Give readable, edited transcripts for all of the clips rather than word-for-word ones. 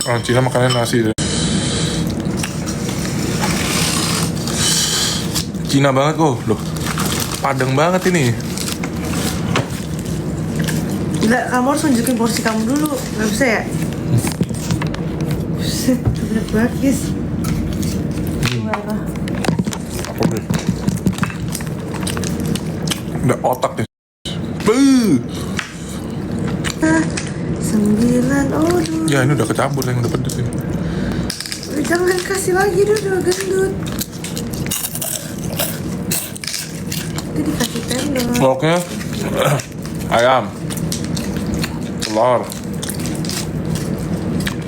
Orang Cina makannya nasi deh. Cina banget kok, loh. Padang banget ini. Enggak, kamu harus tunjukin porsi kamu dulu. Nggak bisa ya? Buset, banyak banget guys. Gimana? Apa deh? Udah otak deh. Buh. 9, oh duh. Ya ini udah kecampur yang udah pedes ini. Jangan kasih lagi dulu, gendut. Itu dikasih tendon. Lauknya ayam, telur,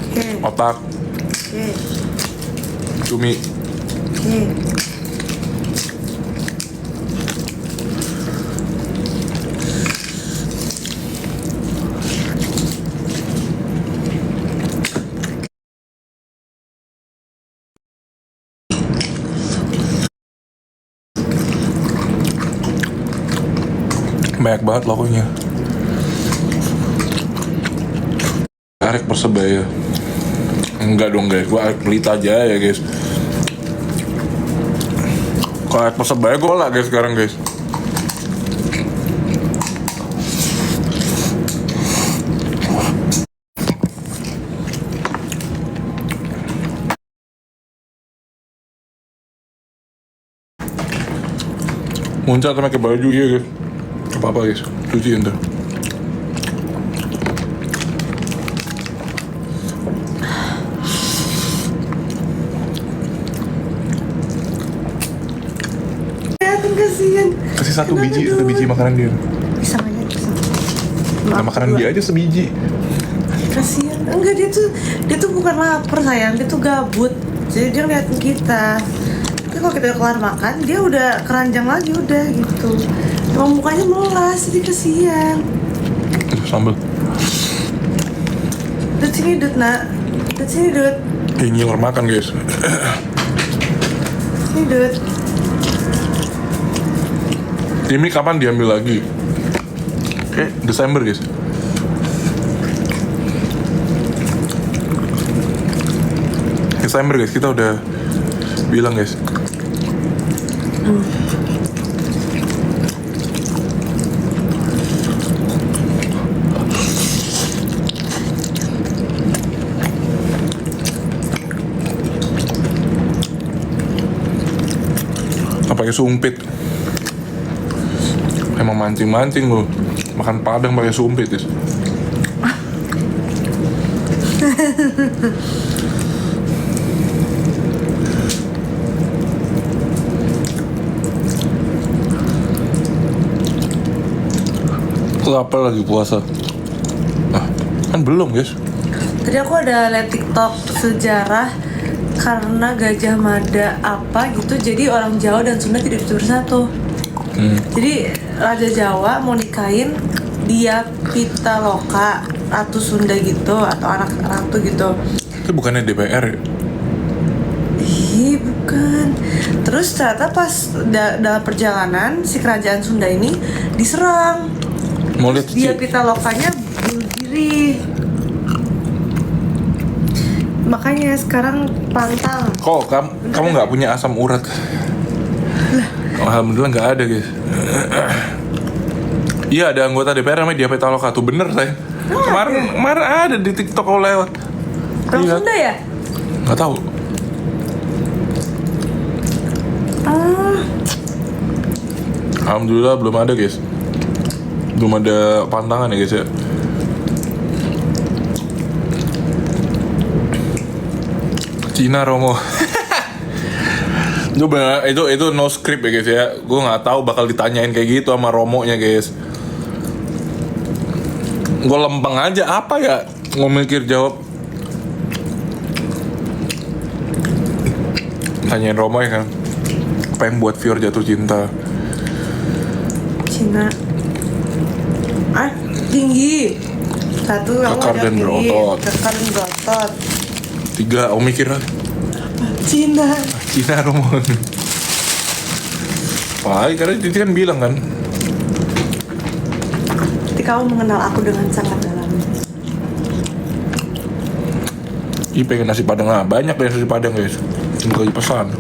Oke, otak, oke, cumi. oke. Banyak banget lauknya. Arek Persebaya. Enggak dong guys, gua Arek Pelita aja ya guys. Kalau Arek Persebaya gua lah guys sekarang guys. Muncul tuh pakai baju ya guys. Apa-apa guys, cuciin tuh. Kasihan. Kasih satu Kenapa biji dong? makanan dia. Bisa aja, bisa. Nah, makanan dia aja sebiji. Kasihan. Enggak, dia tuh bukan lapar sayang, dia tuh gabut. Jadi dia ngeliatin kita. Tapi kalau kita kelar makan, dia udah keranjang lagi udah gitu. Emang mukanya melas, jadi kasihan. Sambal. Dut sini Dut nak. Dut sini Dut. Ini yang makan guys. Sini Dut. Ini kapan diambil lagi? Desember guys. Desember guys, kita udah bilang guys. Pakai sumpit. Emang mancing-mancing lu. Makan padang pakai sumpit guys. Lapar lagi puasa. Kan belum guys. Tadi aku ada liat TikTok sejarah karena Gajah Mada apa gitu, jadi orang Jawa dan Sunda tidak bisa bersatu. Jadi Raja Jawa mau nikahin dia Pitaloka, Ratu Sunda gitu, atau anak ratu gitu. Itu bukannya DPR ya? Ih, bukan. Terus ternyata pas dalam perjalanan si kerajaan Sunda ini diserang. Mau lihat Dia Pitalokanya bunuh diri. Makanya sekarang pantang. Kok kamu nggak punya asam urat? Alhamdulillah nggak ada guys. Iya ada anggota DPR namanya Dia Pitaloka tuh, bener saya. Kemarin ada di TikTok kalau lewat. Orang Iya. Sunda ya? Nggak tahu. Alhamdulillah belum ada guys. Belum ada pantangan ya guys ya. Cina Romo. itu no script ya guys ya. Gue nggak tahu bakal ditanyain kayak gitu sama Romonya guys. Gue lempeng aja apa ya, nggak mikir jawab. Tanyain Romo ya kan, apa yang buat Fior jatuh cinta? Cina. Tinggi. Satu kamu Kekar ada dan tinggi. berotot. Kekar dan berotot. 3, mikir lagi. Cina. Cina Romo. Wah, karena Titi kan bilang kan, Jadi kamu mengenal aku dengan sangat dalam. Ih pengen nasi padang lah, banyak deh nasi padang guys. Tinggal pesan.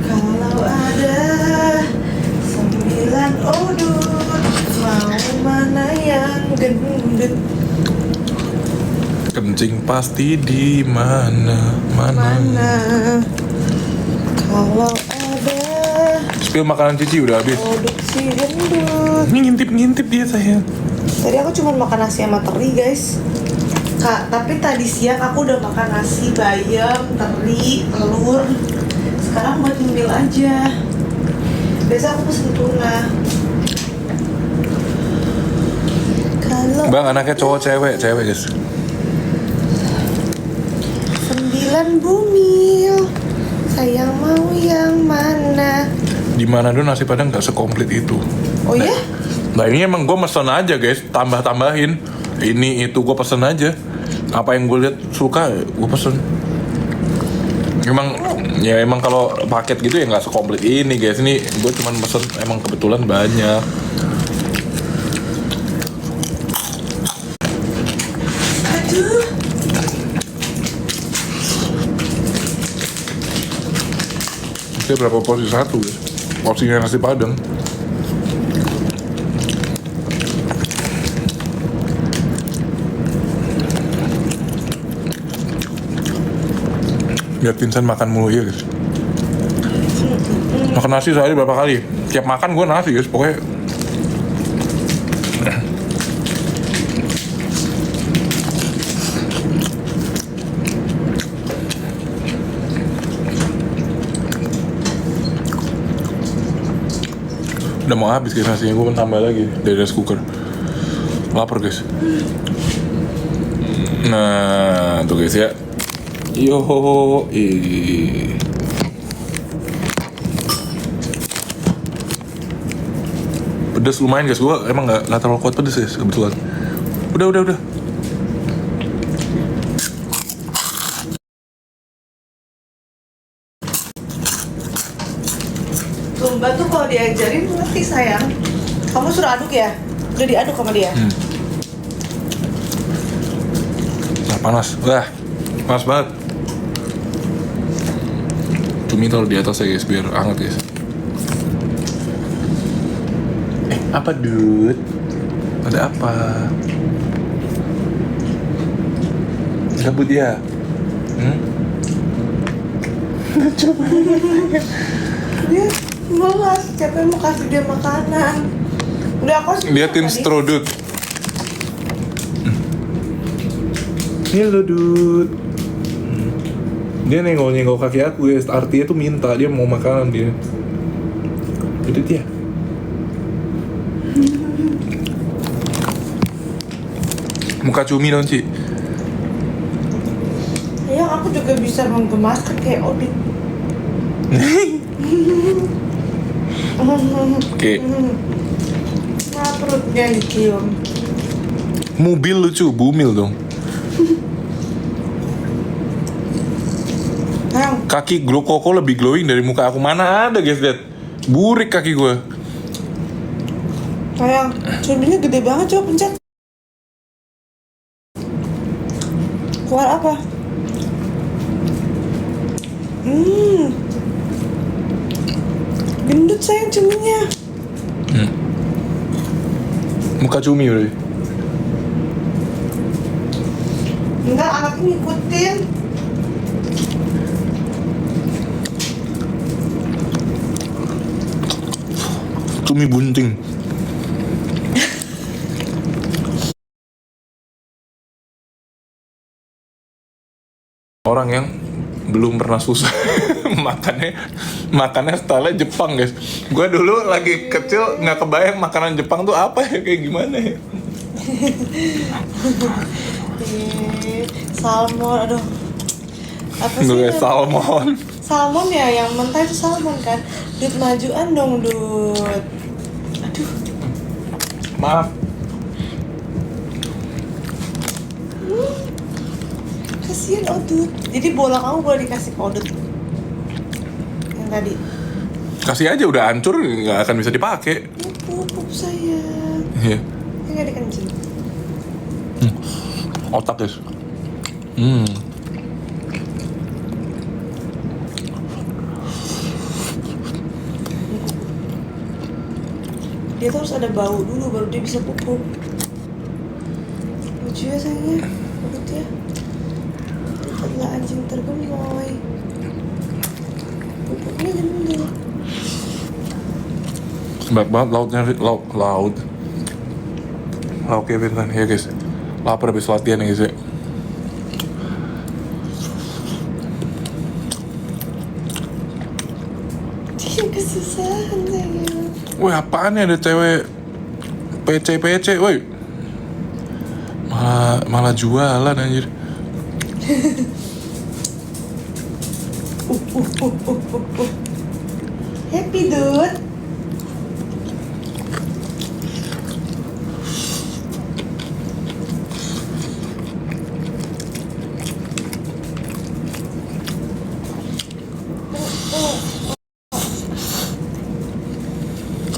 Kalau ada 9 udut, mau mana yang gendut? Kencing pasti di mana. Kalau ada Spill makanan Cici udah habis. udut si gendut. Ini ngintip dia sayang. Tadi aku cuma makan nasi sama teri guys. Kak, tapi tadi siang aku udah makan nasi, bayam, teri, telur. Sekarang buat nyemil aja. Biasa aku pesen tuna. Kalau Bang anaknya cowok cewek guys. 9 bumil, sayang mau yang mana? Di mana dulu nasi padang nggak sekomplit itu. Oh ya? Nah ini emang gue mesen aja guys, tambahin ini itu gue pesen aja. Apa yang gue lihat suka gue pesen. Emang kalau paket gitu ya nggak sekomplit ini guys. Ini gue cuma pesen emang kebetulan banyak. Aduh. Ini berapa porsi satu guys? Porsinya nasi padang. Biar Vincent makan mulu ya guys. Makan nasi sehari berapa kali? Tiap makan gue nasi guys, pokoknya. Udah mau habis guys nasinya, gue mau tambah lagi dari rice cooker. Lapar guys. Nah tuh guys ya. Yo, pedes lumayan guys, gue emang nggak terlalu kuat pedes guys kebetulan. Udah. Zumba tuh kalau diajarin ngerti sayang. Kamu suruh aduk ya? Udah diaduk sama dia? Nah panas, panas banget. Cumi taruh di atas ya guys, biar hangat guys. Apa dude? Ada apa? Gabut ya? Dia malas, siapa yang mau kasih dia makanan? Udah aku sih Liatin strodut. Ini lo dude. Dia nyenggol kaki aku guys, artinya tuh minta, dia mau makanan dia. Itu dia. Muka cumi dong Ci. Ya aku juga bisa menggemaskan kayak Odin. Oke. Nah perutnya dicium. Mobil lucu, bumil dong. Sayang, Kaki glow koko lebih glowing dari muka aku. Mana ada guys, lihat. Burik kaki gue. sayang, cuminya gede banget, coba pencet. Keluar apa? Gendut sayang cuminya. Muka cumi udah. Enggak, anaknya ngikutin. Cumi bunting. Orang yang belum pernah susah makannya style Jepang guys. Gue dulu lagi kecil nggak kebayang makanan Jepang tuh apa ya, kayak gimana ya. Salmon, aduh. Apa sih? Gue salmon. Salmon ya, yang mentah itu salmon kan. Dut majuan dong, Dut. Aduh. Maaf. Kasian Odut. Jadi bola kamu boleh dikasih ke Odut. Yang tadi. Kasih aja, udah hancur nggak akan bisa dipakai. Pup sayang. Iya. Ini nggak dikencing. Otak guys. Dia tuh harus ada bau dulu baru dia bisa pupuk. Lucu ya sayangnya, pupuk ya. Adalah anjing tergemoy. Pupuknya gede. Banyak banget laut. Lauk Kevin kan, ya guys. Lapar habis latihan ya guys ya. Dia kesusahan sayangnya. Woi apaan ya ada cewek PC, woi. Malah jualan anjir. Happy dude.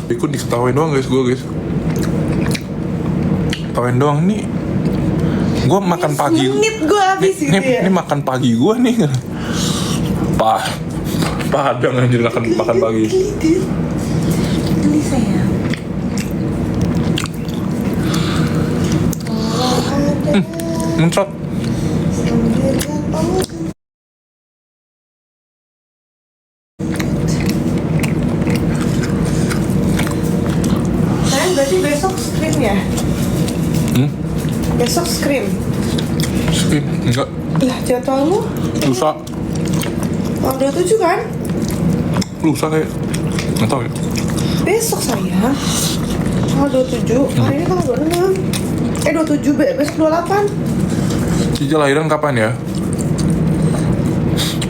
Ikut diketawain doang guys, ketawain doang nih. Gue makan pagi. Menit gue habis gitu ya. Ini makan pagi gue nih. Padang anjir makan pagi. Geli sayang. Muncrat. Sayang berarti besok scream ya? Besok scream. Enggak. Lah jadwalmu Lusa tanggal 27 kan? kayak nggak tahu ya. Besok sayang. Tanggal 27. Hari ini tanggal 26. 27 besok 28. Cica lahiran kapan ya?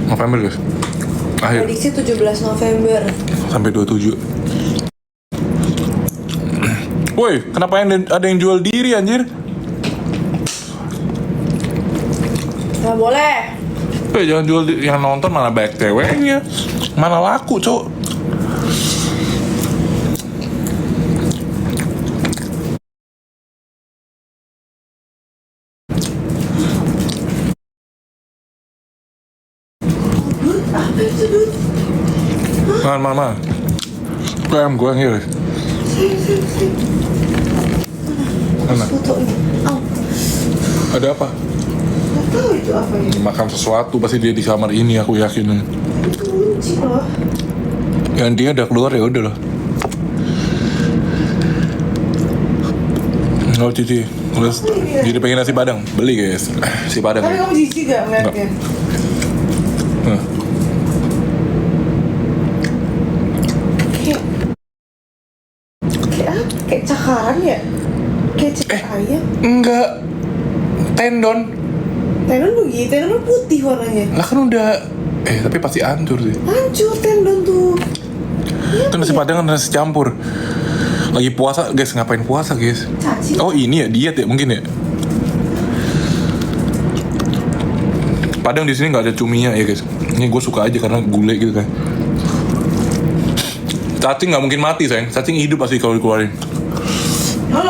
November guys. Akhir Prediksi 17 November. sampai 27. Woi, kenapa ada yang jual diri anjir? Gak boleh. Jangan jual diri, yang nonton malah banyak ceweknya. Mana laku, cok. Apa itu Dut? Mana. Gue yang ini. Mana? Fotonya. Ada apa? Gak tahu itu apa ya. Makan sesuatu pasti dia di kamar ini, aku yakin. Itu kunci loh. Yang dia udah keluar ya udah loh. Oh Cici, terus jadi pengen nasi padang, beli guys. Si padang. Tapi kamu jijik gak ngeliatnya? Nah, Kayak apa? Kayak cakaran ya? Kayak cekak ayam. enggak. Tendon. Tendon begitu, tendon putih warnanya. Lah kan udah. Tapi pasti hancur sih. Hancur tendon tuh. Itu nasi padang kan nasi campur. Lagi puasa guys, ngapain puasa guys? Cacing. Oh ini ya diet ya mungkin ya. Padang di sini nggak ada cuminya ya guys. Ini gue suka aja karena gulai gitu kan. Cacing nggak mungkin mati sayang. Cacing hidup pasti kalau dikeluarin. No.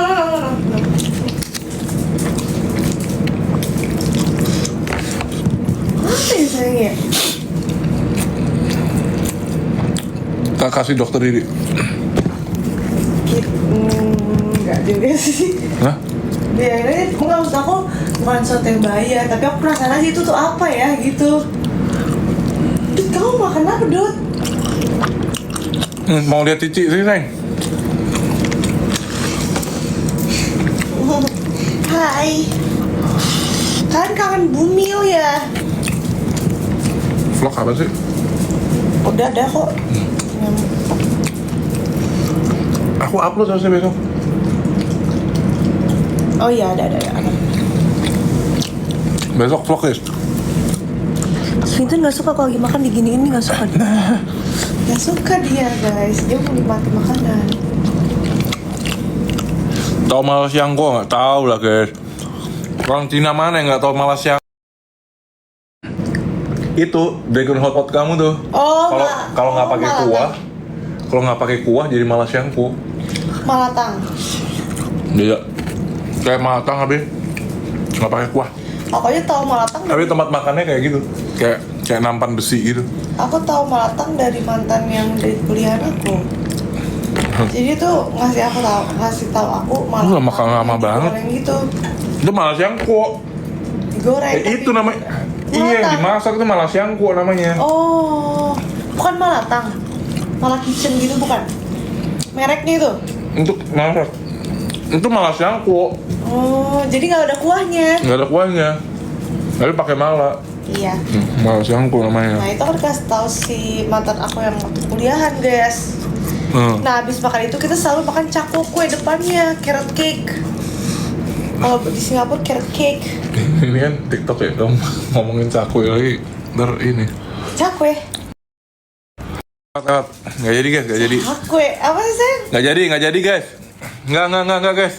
Apa ya sayang ya? Kita kasih dokter diri. Enggak juga sih. Hah? Ya ini enggak, maksud aku bukan sesuatu yang bahaya, tapi aku penasaran sih itu tuh apa ya gitu. Dut, kamu makan apa Dut? Mau lihat Cici sih sayang. Hai. Kalian kangen Bumil ya? Vlog apa sih? Udah ada kok. Aku upload harusnya besok. Oh iya ada. Besok vlog guys. Vinton nggak suka kalau lagi makan diginiin, nggak suka. Nggak suka dia guys, dia menikmati makanan. Tahu malas siang kok nggak tahu lah guys. Orang Cina mana yang nggak tahu malas siang? Itu Dragon Hot Pot kamu tuh. Oh. Kalau nggak pakai kuah, kalau nggak pakai kuah jadi malas siangku. Malatang. Iya. Kayak malatang habis. Nggak pakai kuah. Aku aja tahu malatang. Tapi tempat makannya kayak gitu, kayak nampan besi gitu. Aku tahu malatang dari mantan yang dari kuliahan aku. Jadi tuh ngasih tahu aku malatang. Makan lama banget. Digoreng gitu. Itu Malasyangko. Digoreng. Itu namanya. Iya, yang dimasak itu Malasyangko namanya. Oh, bukan malatang. Malah kitchen gitu bukan? Mereknya itu? Untuk masak. Itu Malasyangko. Oh, jadi nggak ada kuahnya? Nggak ada kuahnya. Tapi pakai mala. Iya. Malasyangko namanya. Nah itu kan dikasih tahu si mantan aku yang waktu kuliahan, guys. Nah habis makan itu kita selalu makan cakwe kue depannya, carrot cake. Kalau di Singapura carrot cake. Ini kan TikTok ya, dong ngomongin cakwe lagi. Ntar ini. Cakwe. Nggak jadi guys, nggak jadi. Cakwe, apa sih sayang? Nggak jadi guys. Nggak guys.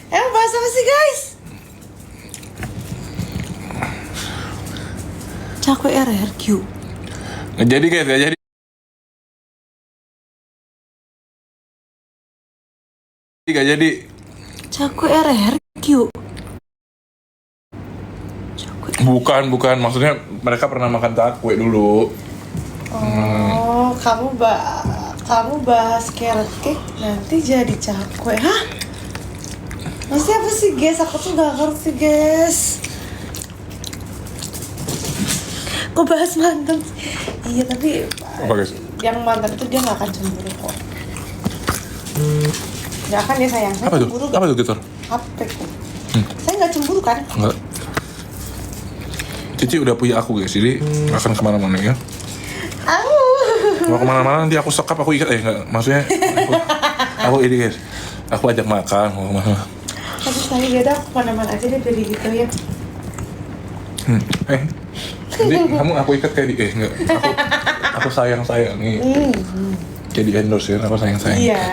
Emang bahasa apa sih guys? Cakwe RRQ. Nggak jadi guys, nggak jadi. Nggak jadi. Cakwe RRQ. Cakwe. Bukan. Maksudnya mereka pernah makan cakwe dulu. Oh, kamu bahas carrot cake nanti jadi cakwe, hah? Maksudnya apa sih guys? Aku tuh gak ngerti guys. Kok bahas mantan sih? Iya tapi Apa guys? yang mantan itu dia gak akan cemburu kok. Gak akan ya sayang. Saya Apa tuh? cemburu Apa tuh gitu? Apa kok? Saya gak cemburu kan? Enggak. Cici udah punya aku guys, jadi akan kemana-mana ya. Mau kemana-mana nanti aku sekap, aku ikat maksudnya aku ini guys, aku ajak makan mau kemana. Tapi saya beda aku kemana-mana aja deh beli gitu ya. Nanti kamu aku ikat kayak enggak, aku sayang nih. Jadi endorse ya, aku sayang. Iya,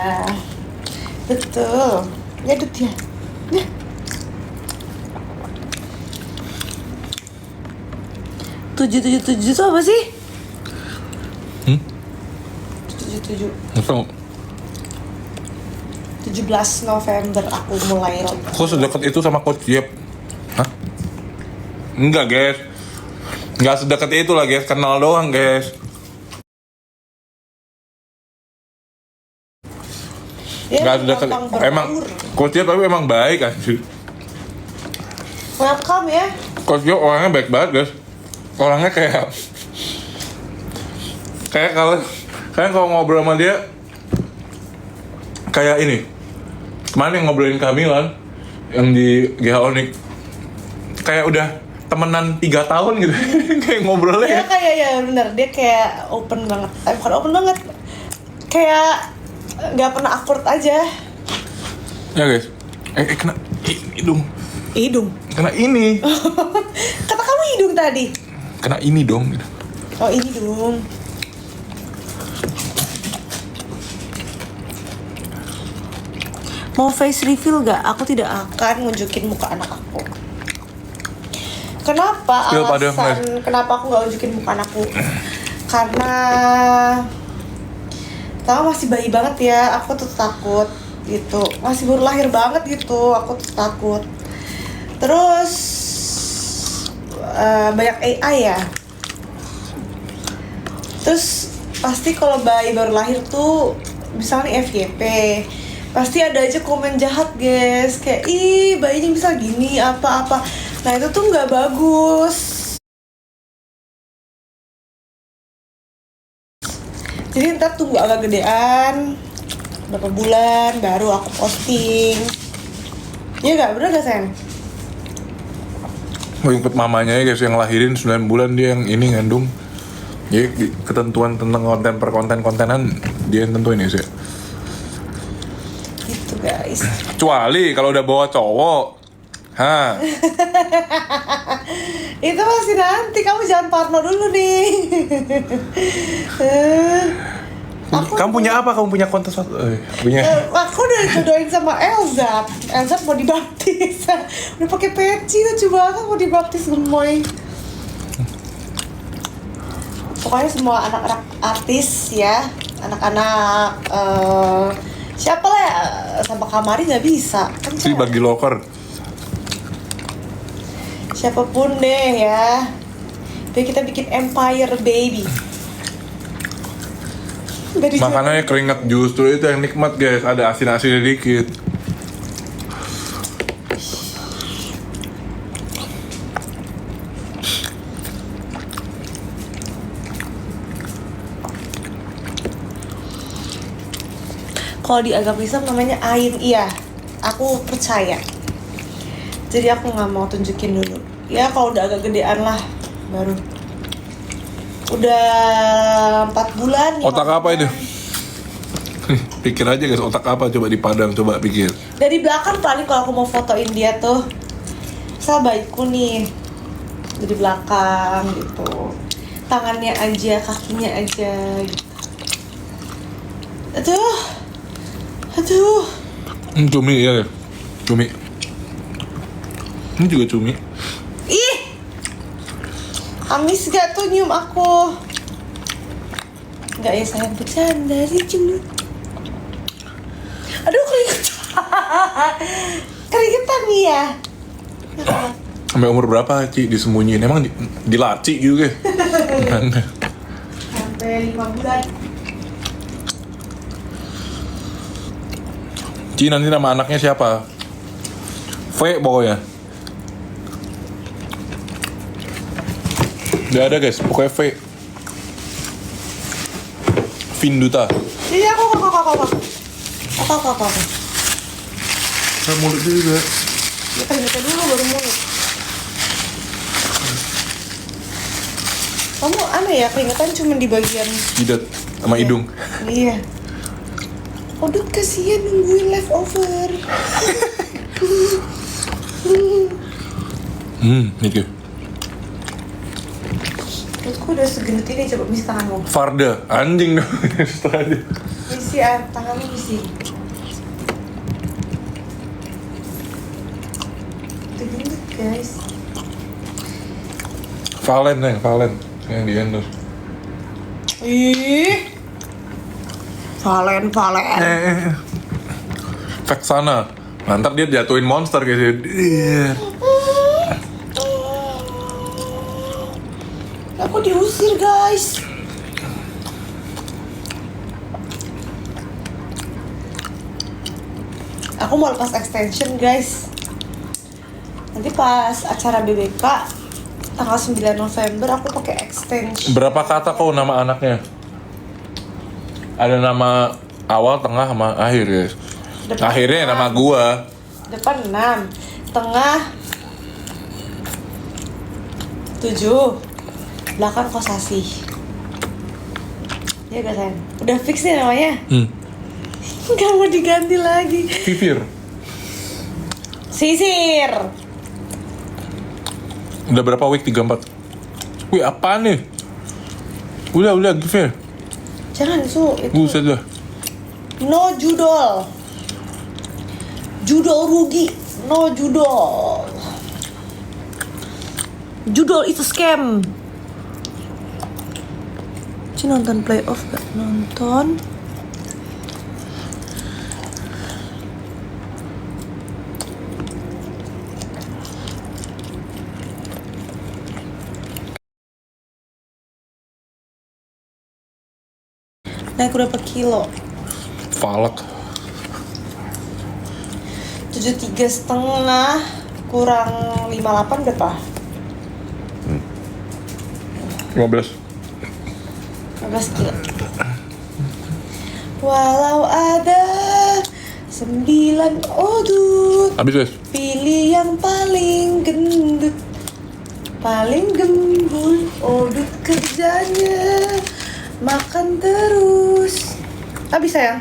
betul. Ya dud ya. Nah. 777 itu apa sih? 777 Apa? 17 November aku mulai Kok sedekat itu sama Coach Jeb? Hah? Enggak guys, enggak sedekat itu lah guys, kenal doang guys. Enggak sedekat, emang Coach Jeb tapi emang baik anjir. Welcome ya. Coach Jeb orangnya baik banget guys. Orangnya kayak kalau ngobrol sama dia kayak ini. Kemarin yang ngobrolin Kamilan yang di GH Onyx kayak udah temenan 3 tahun gitu. Kayak ngobrolnya. Dia kayak ya bener, dia kayak open banget. Bukan open banget. Kayak nggak pernah awkward aja. Ya guys. Kena hidung. Hidung. Kena ini. Kata kamu hidung tadi. Kena ini dong gitu. Oh ini dong. Mau face reveal gak? Aku tidak akan nunjukin muka anak aku. Kenapa? Kenapa aku gak nunjukin muka anakku? Karena kamu masih bayi banget ya, aku tuh takut gitu. Masih baru lahir banget gitu, aku tuh takut. Terus banyak AI ya. Terus pasti kalau bayi baru lahir tuh misalnya FYP, pasti ada aja komen jahat guys, kayak ih bayinya bisa gini apa-apa. Nah itu tuh nggak bagus. Jadi ntar tunggu agak gedean, berapa bulan baru aku posting. Iya nggak, bener gak sayang? Mau ikut mamanya ya guys, yang lahirin 9 bulan dia yang ini ngandung. Jadi ketentuan tentang konten per kontenan dia yang tentuin ya sih. Gitu guys. Kecuali kalau udah bawa cowok. Hah. Itu masih nanti, kamu jangan parno dulu nih. Kamu punya apa? Kamu punya kontes apa? Punya. Aku udah jodohin sama Elzat. Elzat mau dibaptis. Udah pakai peci, lucu banget mau dibaptis gemoy. Pokoknya semua anak-anak artis ya, anak-anak siapa lah ya, sama Kamari nggak bisa kan? Sih bagi loker. Siapapun deh ya. Biar kita bikin empire baby. Dari Makanannya keringat justru itu yang nikmat guys. Ada asin-asinnya dikit. Kalau di agama Islam namanya ain, iya. Aku percaya. Jadi aku nggak mau tunjukin dulu. Ya kalau udah agak gedean lah, baru. Udah 4 bulan. Otak apa itu? Pikir aja guys, otak apa coba dipandang, coba pikir. Dari belakang paling kalau aku mau fotoin dia tuh, saya baikku nih. Dari belakang gitu. Tangannya aja, kakinya aja gitu. Aduh. Cumi ya, cumi. Ini juga cumi. Ih, amis gak tuh nyium aku? Gak ya sayang, bercanda sih cuma. Aduh keringetan nih ya. Sampai umur berapa Ci disembunyiin? Emang dilaci gitu guys? Sampai 5 bulan. Ci nanti nama anaknya siapa? V pokoknya. Gak ada guys, pokoknya V. Vinduta. Jadi aku. Saya mulut juga. Ya keringetan dulu baru mulut. Kamu aneh ya, keringetan cuma di bagian Jidat sama hidung. Iya. Odot kasihan nungguin leftover. Gitu. Perutku udah segenit ini, coba misi tanganmu. Farda, anjing dong. Setelah Misi tanganmu misi. Udah gendut guys. Valen yang di endorse. Ih. Valen. Vexana. Ntar dia jatuhin monster kayak gitu. Aku diusir guys. Aku mau lepas extension guys. Nanti pas acara BBK tanggal 9 November aku pakai extension. Berapa kata kau nama anaknya? Ada nama awal, tengah, sama akhir guys. Depan Akhirnya 6. nama gua. Depan 6, tengah 7, belakang Kosasi. Ya gak sayang? Udah fix nih namanya. Gak mau diganti lagi. Vivir. Sisir. Udah berapa week? 3-4. Wih apaan nih? Udah give ya. Jangan itu Buset dah. no judol. Judol rugi. No judol. Judol itu scam. Ci nonton playoff gak? Nonton. Naik berapa kilo? Falak. 73,5 kurang 58 berapa? 15. 15 kilo. Walau ada 9 odut, Habis guys. pilih yang paling gendut, paling gembul. Odut kerjanya makan terus. Habis sayang.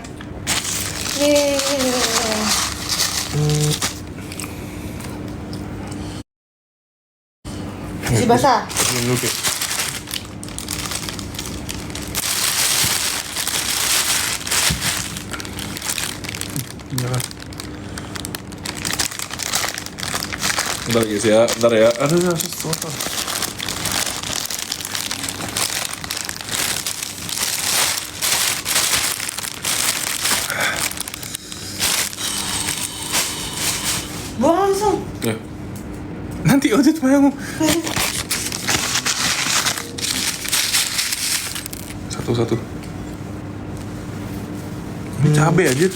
Masih basah. Ini oke. Bentar guys ya, bentar ya. Aduh, sesuatu. Buang langsung. Ya. Nanti Jit mau. Satu. Ini cabai aja.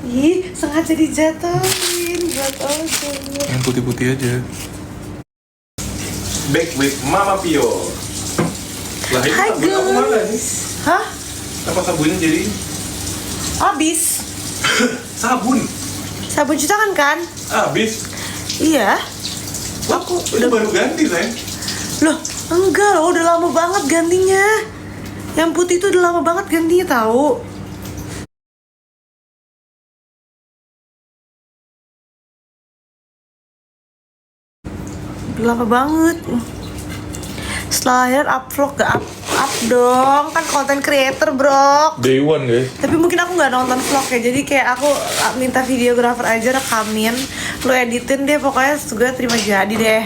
Ih, sengaja dijatuhin buat Ojo. Yang putih-putih aja. Back with Mama Pio. Lah ini Hai sabun aku mana nih? Hah? Apa sabunnya jadi? Abis. Sabun. Sabun cuci tangan kan? Habis. Iya. Aku Itu baru ganti, sayang. Loh, enggak loh, udah lama banget gantinya. Yang putih itu udah lama banget gantinya tahu. Udah lama banget. Setelah lahir up vlog gak up dong, kan konten creator bro. Day one guys. Tapi mungkin aku nggak nonton vlog ya, jadi kayak aku minta videografer aja rekamin, lu editin deh, pokoknya gue terima jadi deh.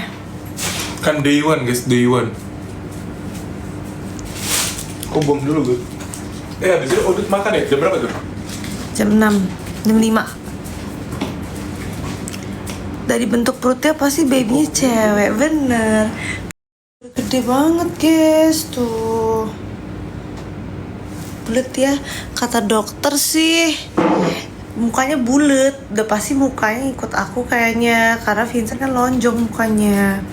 Kan day one guys, day one. Kok buang dulu gue. Habis itu Audit makan ya? Jam berapa tuh? Jam 6, jam 5. Dari bentuk perutnya pasti babynya cewek, bener. Gede banget guys, tuh. Bulet ya, kata dokter sih. Mukanya bulet, udah pasti mukanya ikut aku kayaknya. Karena Vincent kan lonjong mukanya.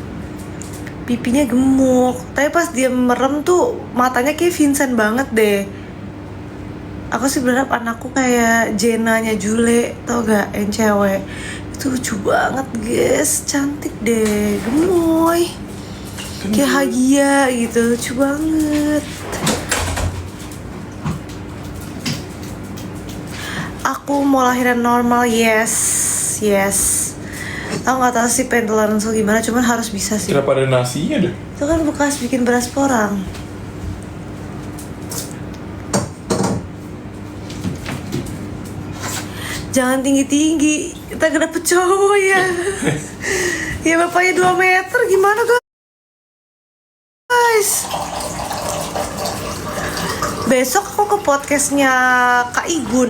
Pipinya gemuk, tapi pas dia merem tuh matanya kayak Vincent banget deh. Aku sih berharap anakku kayak Jenanya Jule, tau gak, yang cewek. Itu lucu banget guys, cantik deh, gemoy. Kayak Hagia gitu, lucu banget. Aku mau lahiran normal, yes. Aku nggak tahu sih pengen telur langsung gimana, cuman harus bisa sih. Kenapa ada nasinya deh? Itu kan bekas bikin beras porang. Jangan tinggi-tinggi, kita gak dapet cowok ya. Ya bapaknya 2 meter, gimana guys? Besok aku ke podcastnya Kak Igun.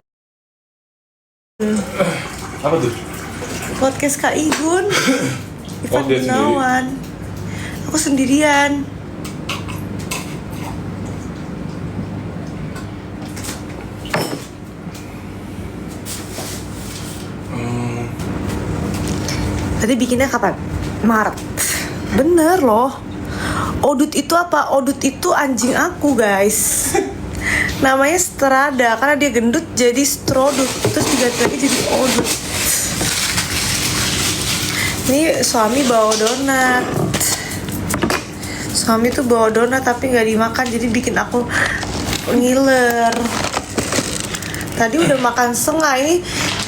Apa tuh? Podcast Kak Igun. Ivan dia Gunawan. Aku sendirian. Tadi bikinnya kapan? Maret. Bener loh. Odut itu apa? Odut itu anjing aku guys. Namanya Strada karena dia gendut jadi Strodut. Terus diganti lagi jadi Odut. Ini suami bawa donat. Suami tuh bawa donat tapi nggak dimakan, jadi bikin aku ngiler. Tadi udah makan setengah,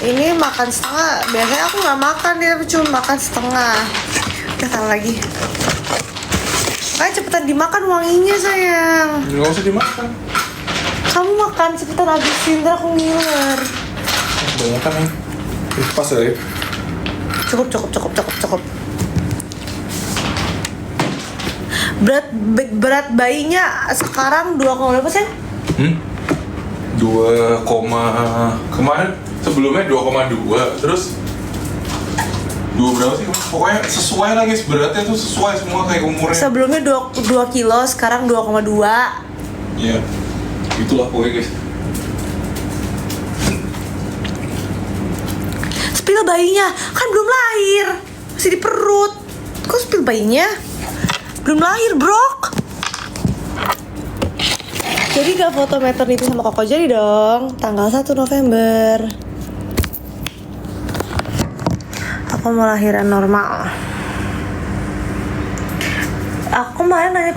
ini makan setengah. Biasanya aku nggak makan, dia cuma makan setengah. Udah salah lagi. Kayak cepetan dimakan wanginya sayang. Nggak usah dimakan. Kamu makan cepetan, habisin, ntar aku ngiler. Banyak kan nih. Pas ya. Cukup. Berat bayinya sekarang 2, berapa sih? 2, kemarin sebelumnya 2,2, terus 2 berapa sih? Pokoknya sesuai lah guys, beratnya tuh sesuai semua kayak umurnya. Sebelumnya 2 kilo, sekarang 2,2. Iya, itulah pokoknya guys. Spill bayinya, kan belum lahir, masih di perut. Kok spill bayinya? Belum lahir, brok. Jadi gak foto maternity sama Koko jadi dong, tanggal 1 November. Aku mau lahiran normal. Aku kemarin nanya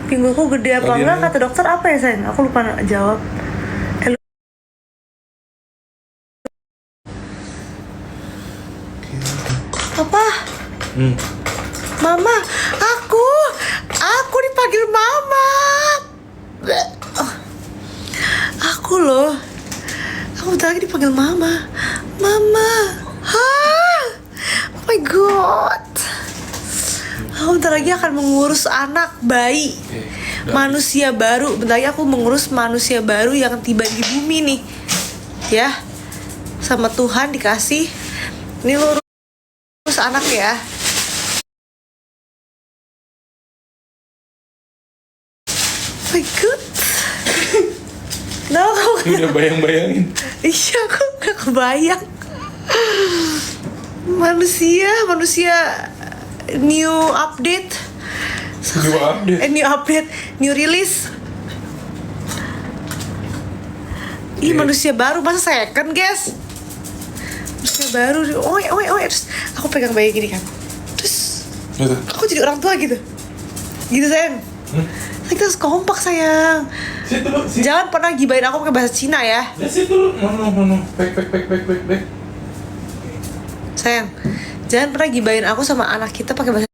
pinggulku gede apa enggak, kata dokter apa ya sayang? Aku lupa jawab. Apa? Mama, aku dipanggil mama. Aku loh, aku bentar lagi dipanggil mama. Hah? Oh my god. Aku bentar lagi akan mengurus anak bayi, manusia baru. Bentar lagi aku mengurus manusia baru yang tiba di bumi nih, ya. Sama Tuhan dikasih. Ini lurus ngurus anak ya. My God. Kenapa kamu? Udah bayang-bayangin. Iya, aku gak kebayang. Manusia new update. New release. Ih, manusia baru, masa second guys? Manusia baru, terus aku pegang bayi gini kan. Terus aku jadi orang tua gitu. Gitu sayang. Kita harus kompak sayang. Jangan pernah gibahin aku pakai bahasa Cina ya. Situ, no. Back. Sayang, jangan pernah gibahin aku sama anak kita pakai bahasa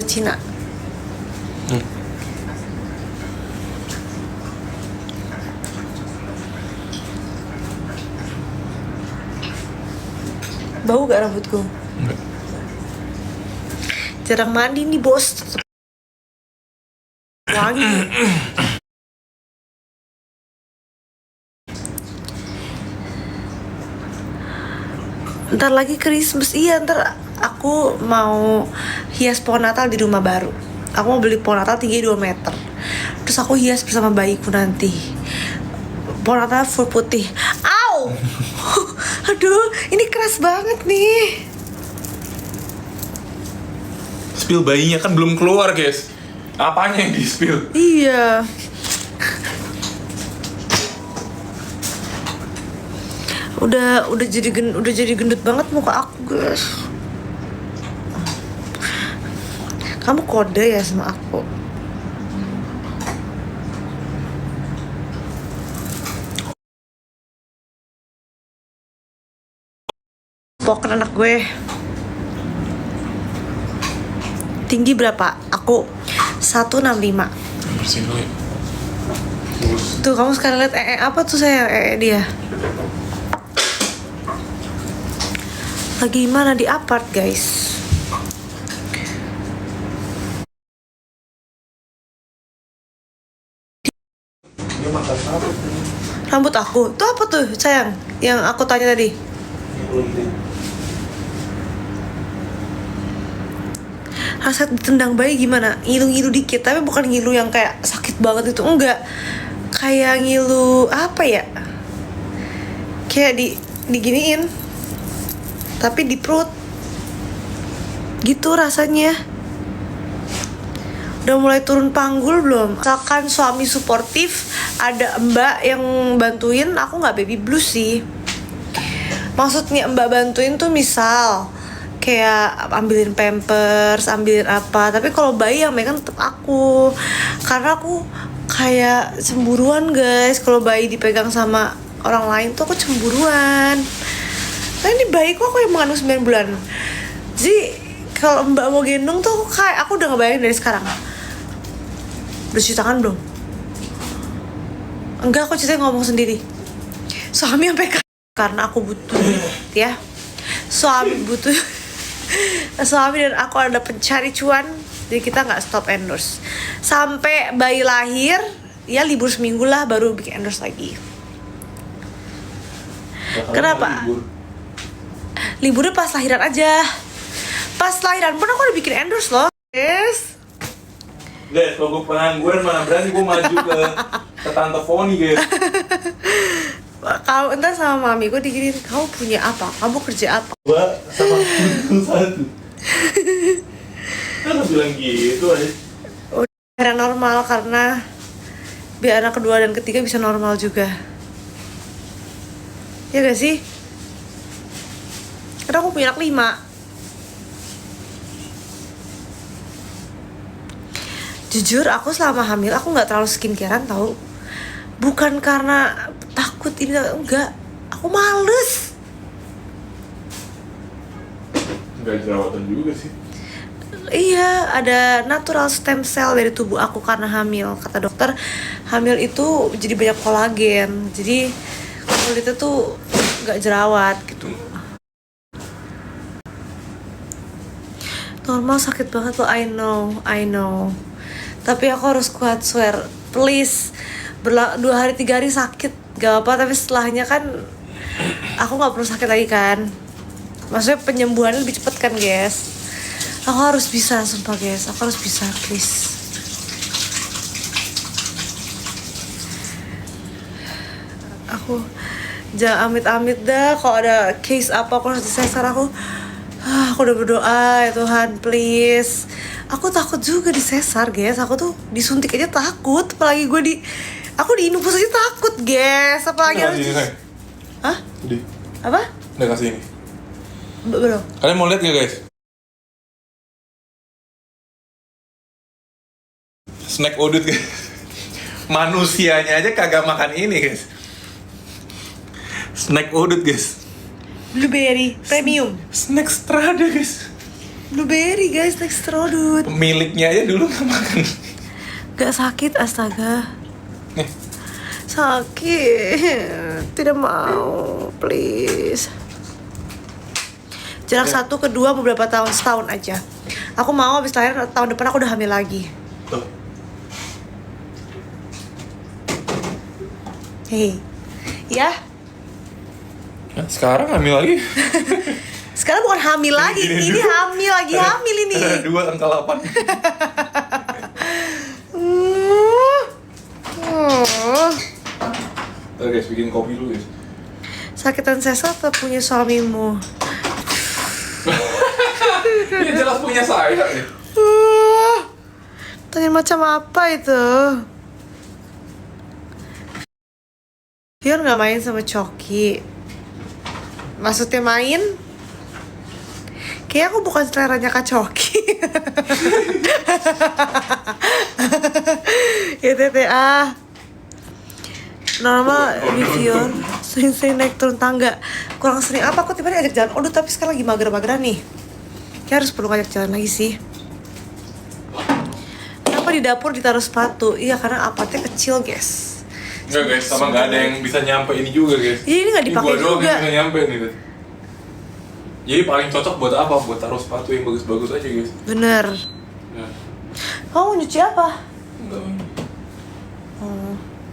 Cina. Bau gak rambutku? Enggak. Jarang mandi nih bos. Wangi. Ntar lagi Christmas, iya ntar aku mau hias pohon Natal di rumah baru. Aku mau beli pohon Natal tinggi 2 meter. Terus aku hias bersama bayiku nanti. Pohon Natal full putih. Au! Aduh, ini keras banget nih. Spill bayinya kan belum keluar guys. Apanya yang di spill? Iya. Udah jadi gendut banget muka aku, guys. Kamu kode ya sama aku. Pokoknya anak gue. Tinggi berapa? Aku 165. Bersihin dulu ya. Tuh kamu sekarang lihat apa tuh saya dia. Lagi mana di apart guys? Rambut aku tuh apa tuh sayang? Yang aku tanya tadi. Rasa ditendang bayi gimana? Ngilu-ngilu dikit, tapi bukan ngilu yang kayak sakit banget itu, enggak. Kayak ngilu apa ya? Kayak diginiin, tapi di perut. Gitu rasanya. Udah mulai turun panggul belum? Misalkan suami suportif, ada mbak yang bantuin, aku nggak baby blues sih. Maksudnya mbak bantuin tuh misal kayak ambilin pampers, ambilin apa. Tapi kalau bayi yang megang tetap aku, karena aku kayak cemburuan guys. Kalau bayi dipegang sama orang lain tuh aku cemburuan. Nah ini bayiku aku yang mengandung 9 bulan. Jadi kalau mbak mau gendong tuh aku udah ngebayangin dari sekarang. Udah cuci tangan belum? Enggak, aku ceritanya ngomong sendiri. Suami sampai karena aku butuh ya. Suami butuh. Suami dan aku ada pencari cuan, jadi kita nggak stop endorse sampai bayi lahir. Ya libur seminggu lah baru bikin endorse lagi. Kenapa? Liburnya pas lahiran aja. Pas lahiran pun aku udah bikin endorse loh. Yes. Guys, kalau gue pengangguran mana berani gue maju ke Tante Foni guys. Kau entar sama mami gue diginin, kamu punya apa? Kamu kerja apa? Gue sama aku satu. Kan bilang gitu aja. Udah normal karena biar anak kedua dan ketiga bisa normal juga. Ya gak sih? Karena aku punya anak 5. Jujur aku selama hamil aku nggak terlalu skincarean tau. Bukan karena takut ini, enggak. Aku males. Enggak jerawatan juga sih. Iya, ada natural stem cell dari tubuh aku karena hamil. Kata dokter, hamil itu jadi banyak kolagen. Jadi kulitnya tuh nggak jerawat gitu. Normal sakit banget loh, I know. Tapi aku harus kuat, swear, please. 2 hari 3 hari sakit gak apa, tapi setelahnya kan aku nggak perlu sakit lagi kan. Maksudnya penyembuhannya lebih cepet kan guys. Aku harus bisa, sumpah guys. Aku harus bisa, please. Aku jangan amit-amit dah. Kalau ada case apa aku harus disesar aku udah berdoa ya Tuhan please. Aku takut juga disesar guys. Aku tuh disuntik aja takut. Apalagi aku di infus aja takut guys. Apalagi harus Hah? Di. Apa? Udah kasih ini. Belum. Kalian mau lihat gak guys? Snack udut guys. Manusianya aja kagak makan ini guys. Snack udut guys. Blueberry premium. Snack strada guys. Blueberry guys, snack strodut. Pemiliknya aja dulu gak makan. Gak sakit astaga. Nih. Sakit. Tidak mau, please. Jarak 1 ke 2 beberapa tahun, setahun aja. Aku mau habis lahir tahun depan aku udah hamil lagi. Tuh. Hei. Ya? Ya, sekarang hamil lagi. Sekarang bukan hamil lagi, ini hamil lagi hamil ini. 2 angka 8. Tuh guys, bikin kopi dulu guys. Sakitan sesat atau punya suamimu? Ini jelas punya saya nih. Tanya macam apa itu? Fion gak main sama Coki. Maksudnya main? Kayaknya aku bukan seleranya Kak Coki. Ya TTA. Normal di Fion sering-sering naik turun tangga. Kurang sering apa, aku tiba-tiba ajak jalan. Aduh tapi sekarang lagi mager-mageran nih. Kayak harus perlu ngajak jalan lagi sih. Kenapa di dapur ditaruh sepatu? Iya karena apartnya kecil guys. Enggak guys, sama nggak ada yang bisa nyampe ini juga guys. Jadi ini nggak dipakai gua doang juga. yang bisa nyampe nih guys. Jadi paling cocok buat apa? Buat taruh sepatu yang bagus-bagus aja guys. Bener. Ya. Kamu nyuci apa? Enggak.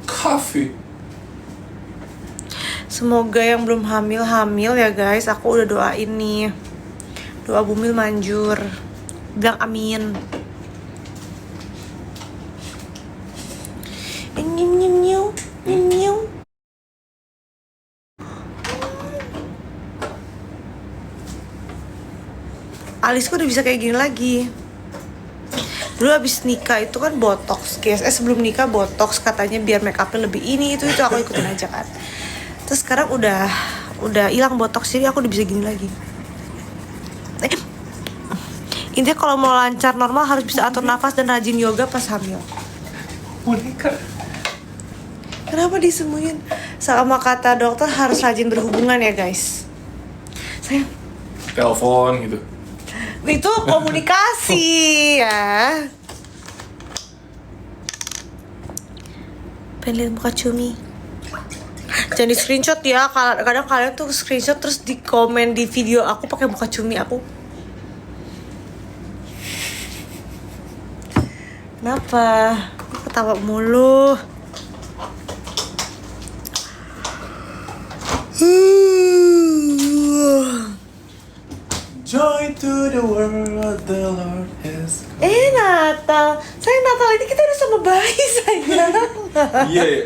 Kafe. Semoga yang belum hamil ya guys. Aku udah doain nih. Doa bumil manjur. Bilang amin. Alisku udah bisa kayak gini lagi. Dulu abis nikah itu kan botox guys. Sebelum nikah botox katanya biar make upnya lebih ini itu aku ikutin aja kan. Terus sekarang udah hilang botox jadi aku udah bisa gini lagi. Intinya kalau mau lancar normal harus bisa atur nafas dan rajin yoga pas hamil. Boneka. Kenapa disembunyiin? Sama kata dokter harus rajin berhubungan ya guys. Sayang. Telepon gitu. Itu komunikasi ya. Pengen lihat muka Cumi. Jangan di screenshot ya. Kadang kalian tuh screenshot terus di komen di video aku pakai muka Cumi aku. Kenapa? Ketawa mulu. Joy to the world, the Lord has come. Natal. Sayang Natal ini kita udah sama bayi sayang. Iya ya.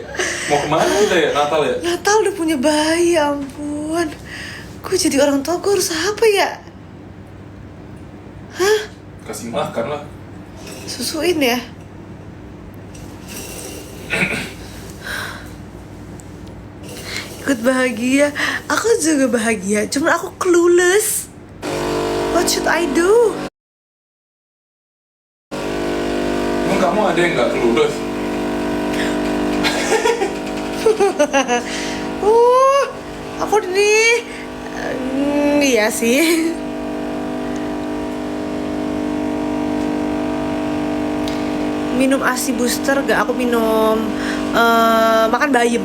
Mau kemana kita ya Natal ya? Natal udah punya bayi, ya ampun. Gue jadi orang tua, gue harus apa ya? Hah? Kasih makan lah. Susuin ya? Ikut bahagia. Aku juga bahagia, cuman aku clueless. What should I do? Emang kamu ada yang nggak kelulus? Aku nih. Iya sih. Minum ASI booster gak? Aku minum makan bayam.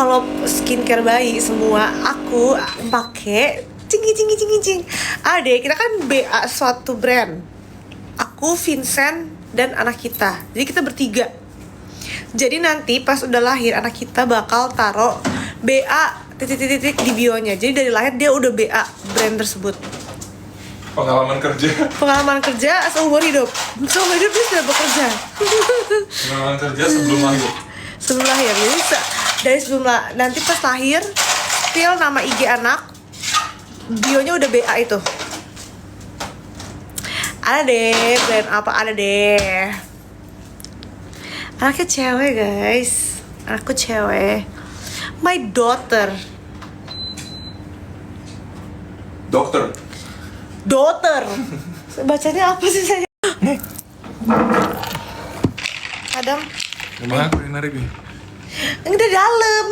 Kalau skincare bayi semua aku pakai cing. Adek, kita kan BA suatu brand. Aku, Vincent, dan anak kita. Jadi kita bertiga. Jadi nanti pas udah lahir anak kita bakal taruh BA titik-titik di bionya. Jadi dari lahir dia udah BA brand tersebut. Pengalaman kerja seumur hidup dia sudah bekerja. Pengalaman kerja sebelum lahir. Sebelum lahir. Jadi dari sebelum nanti pas lahir still nama IG anak bionya udah BA itu. Ada deh brand apa, ada deh. Anaknya cewek guys. Anakku cewek. My daughter. Daughter. Bacanya apa sih saya? Kadang Emang aku yang narik nih? ini dari dalam.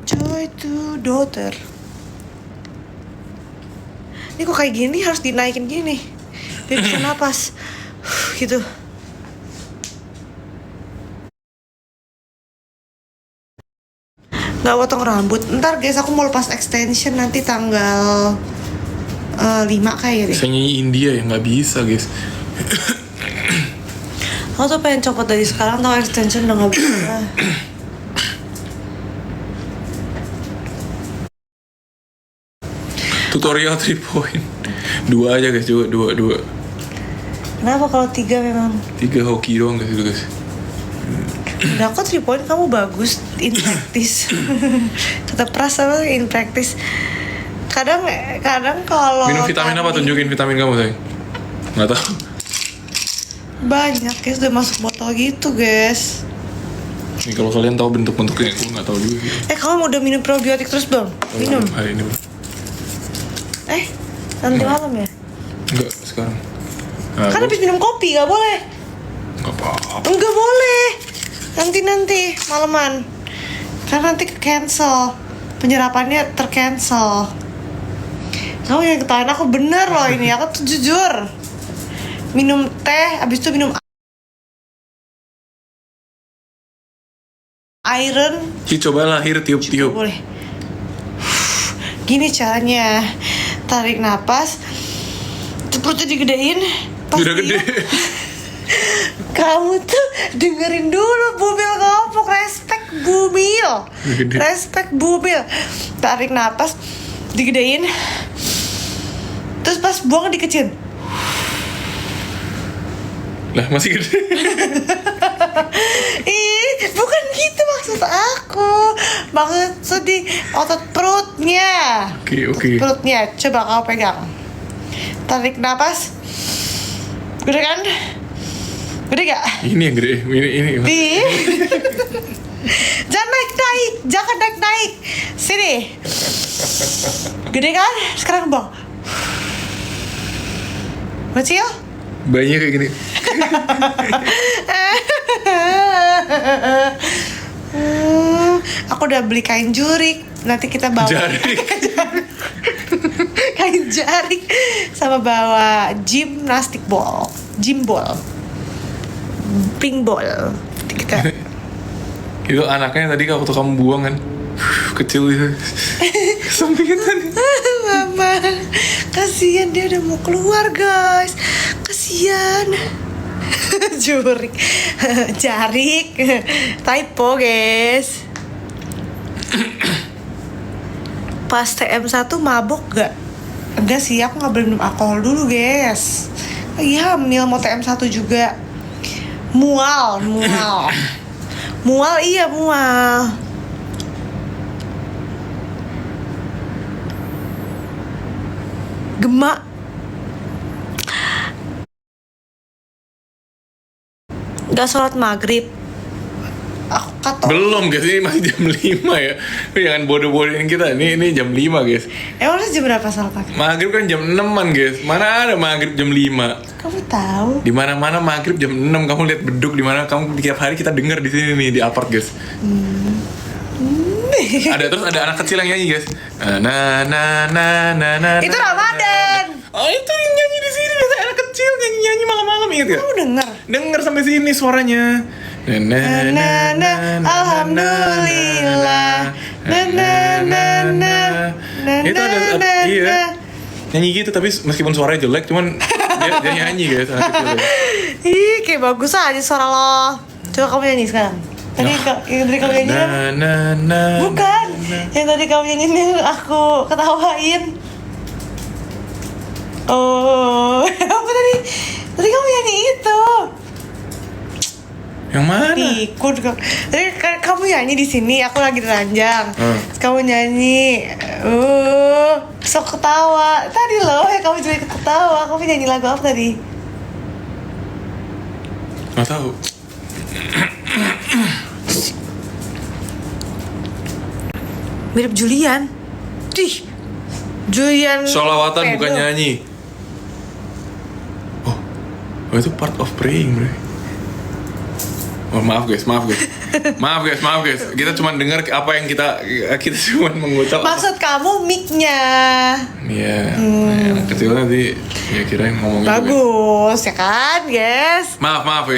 Joy to daughter. Ini kok kayak gini harus dinaikin gini biar bisa napas gitu. Nggak potong rambut. Ntar guys aku mau lepas extension nanti tanggal 5 kayak deh. Bisa nyanyi India ya? Nggak bisa guys. Aku tuh pengen copot dari sekarang, tau extension udah nggak bisa. Tutorial 3 point. 2 aja guys, 2. Kenapa kalau 3 memang? 3 hoki doang guys itu guys. Udah kok 3 point kamu bagus in practice. Tetap perasa in practice. Kadang kalau Minum vitamin apa? Tunjukin vitamin kamu sayang. Nggak tahu. Banyak guys, udah masuk botol gitu guys. Nih kalau kalian tahu bentuk-bentuknya, aku nggak tahu juga. Kamu udah minum probiotik terus belum? Minum. Hari ini. Nanti malam ya? Enggak, sekarang. Kan habis minum kopi, gak boleh. Nggak apa-apa. Enggak boleh. Nanti malaman. Karena nanti cancel. Penyerapannya tercancel. Kamu yang ketahuan aku bener loh ini. Aku tuh jujur. Minum teh, habis itu minum iron. Coba lahir tiup-tiup. Boleh. Gini caranya. Tarik napas, perutnya digedein. Udah gede. Kamu tuh dengerin dulu Bumil ngomong. Respect Bumil. Tarik napas, digedein. Terus pas buang dikecil. Lah masih gede. Bukan gitu maksud aku. Maksud di otot perutnya. Oke. Perutnya, coba kau pegang. Tarik napas. Gede kan? Gede gak? Ini yang gede. Ini. Jangan naik. Sini. Gede kan? Sekarang buang. Kecil? Bayinya kayak gini. Aku udah beli kain jurik. Nanti kita bawa Jarik. kain jarik sama bawa gym ball, ping ball. Kita Itu anaknya tadi waktu kamu buang kan. Kecil itu. Sampingnya tadi. Mama, kasihan dia udah mau keluar guys. Kasihan. Jarik, typo guys. Pas TM1 mabok gak? Enggak sih, aku gak boleh minum alkohol dulu guys. Iya, hamil mau TM1 juga. Mual. Mual. Gemak. Gak sholat maghrib. Aku kata Belum guys, ini masih jam 5 ya. Lu jangan bodoh-bodohin kita. Ini jam 5 guys. Emang jam berapa sholat maghrib? Maghrib kan jam 6-an guys. Mana ada maghrib jam 5? Kamu tahu? Di mana-mana maghrib jam 6. Kamu lihat beduk di mana? Kamu tiap hari kita dengar di sini nih di apart guys. Ada anak kecil yang nyanyi guys. Itu Ramadan. Oh itu yang nyanyi di sini. Ada anak kecil nyanyi malam-malam, ingat gak? Kamu denger? Dengar sampai sini suaranya. Alhamdulillah. Itu ada iya. nyanyi gitu, tapi meskipun suaranya jelek, cuman dia nyanyi guys, anak kecil ya. Ih, kayak bagus aja suara lo. Coba kamu nyanyi sekarang. Tadi yang tadi kamu nyanyi bukan. Yang tadi kamu nyanyiin yang aku ketawain. Oh, apa tadi? Tadi kamu nyanyi itu. Yang mana? Pikun. Tadi kamu nyanyi di sini, aku lagi di ranjang. Terus kamu nyanyi. Sok ketawa. Tadi loh, kamu juga ketawa. Kamu nyanyi lagu apa tadi? Nggak tahu. Mirip Julian. Dih. Julian. Sholawatan bukan nyanyi. Oh itu part of praying, bro. Oh, maaf guys. Kita cuma dengar apa yang kita cuma mengucap. Maksud kamu mic-nya. Iya. Anak kecil nanti ya kirain ngomong gitu. Bagus ya kan, guys? Maaf ya,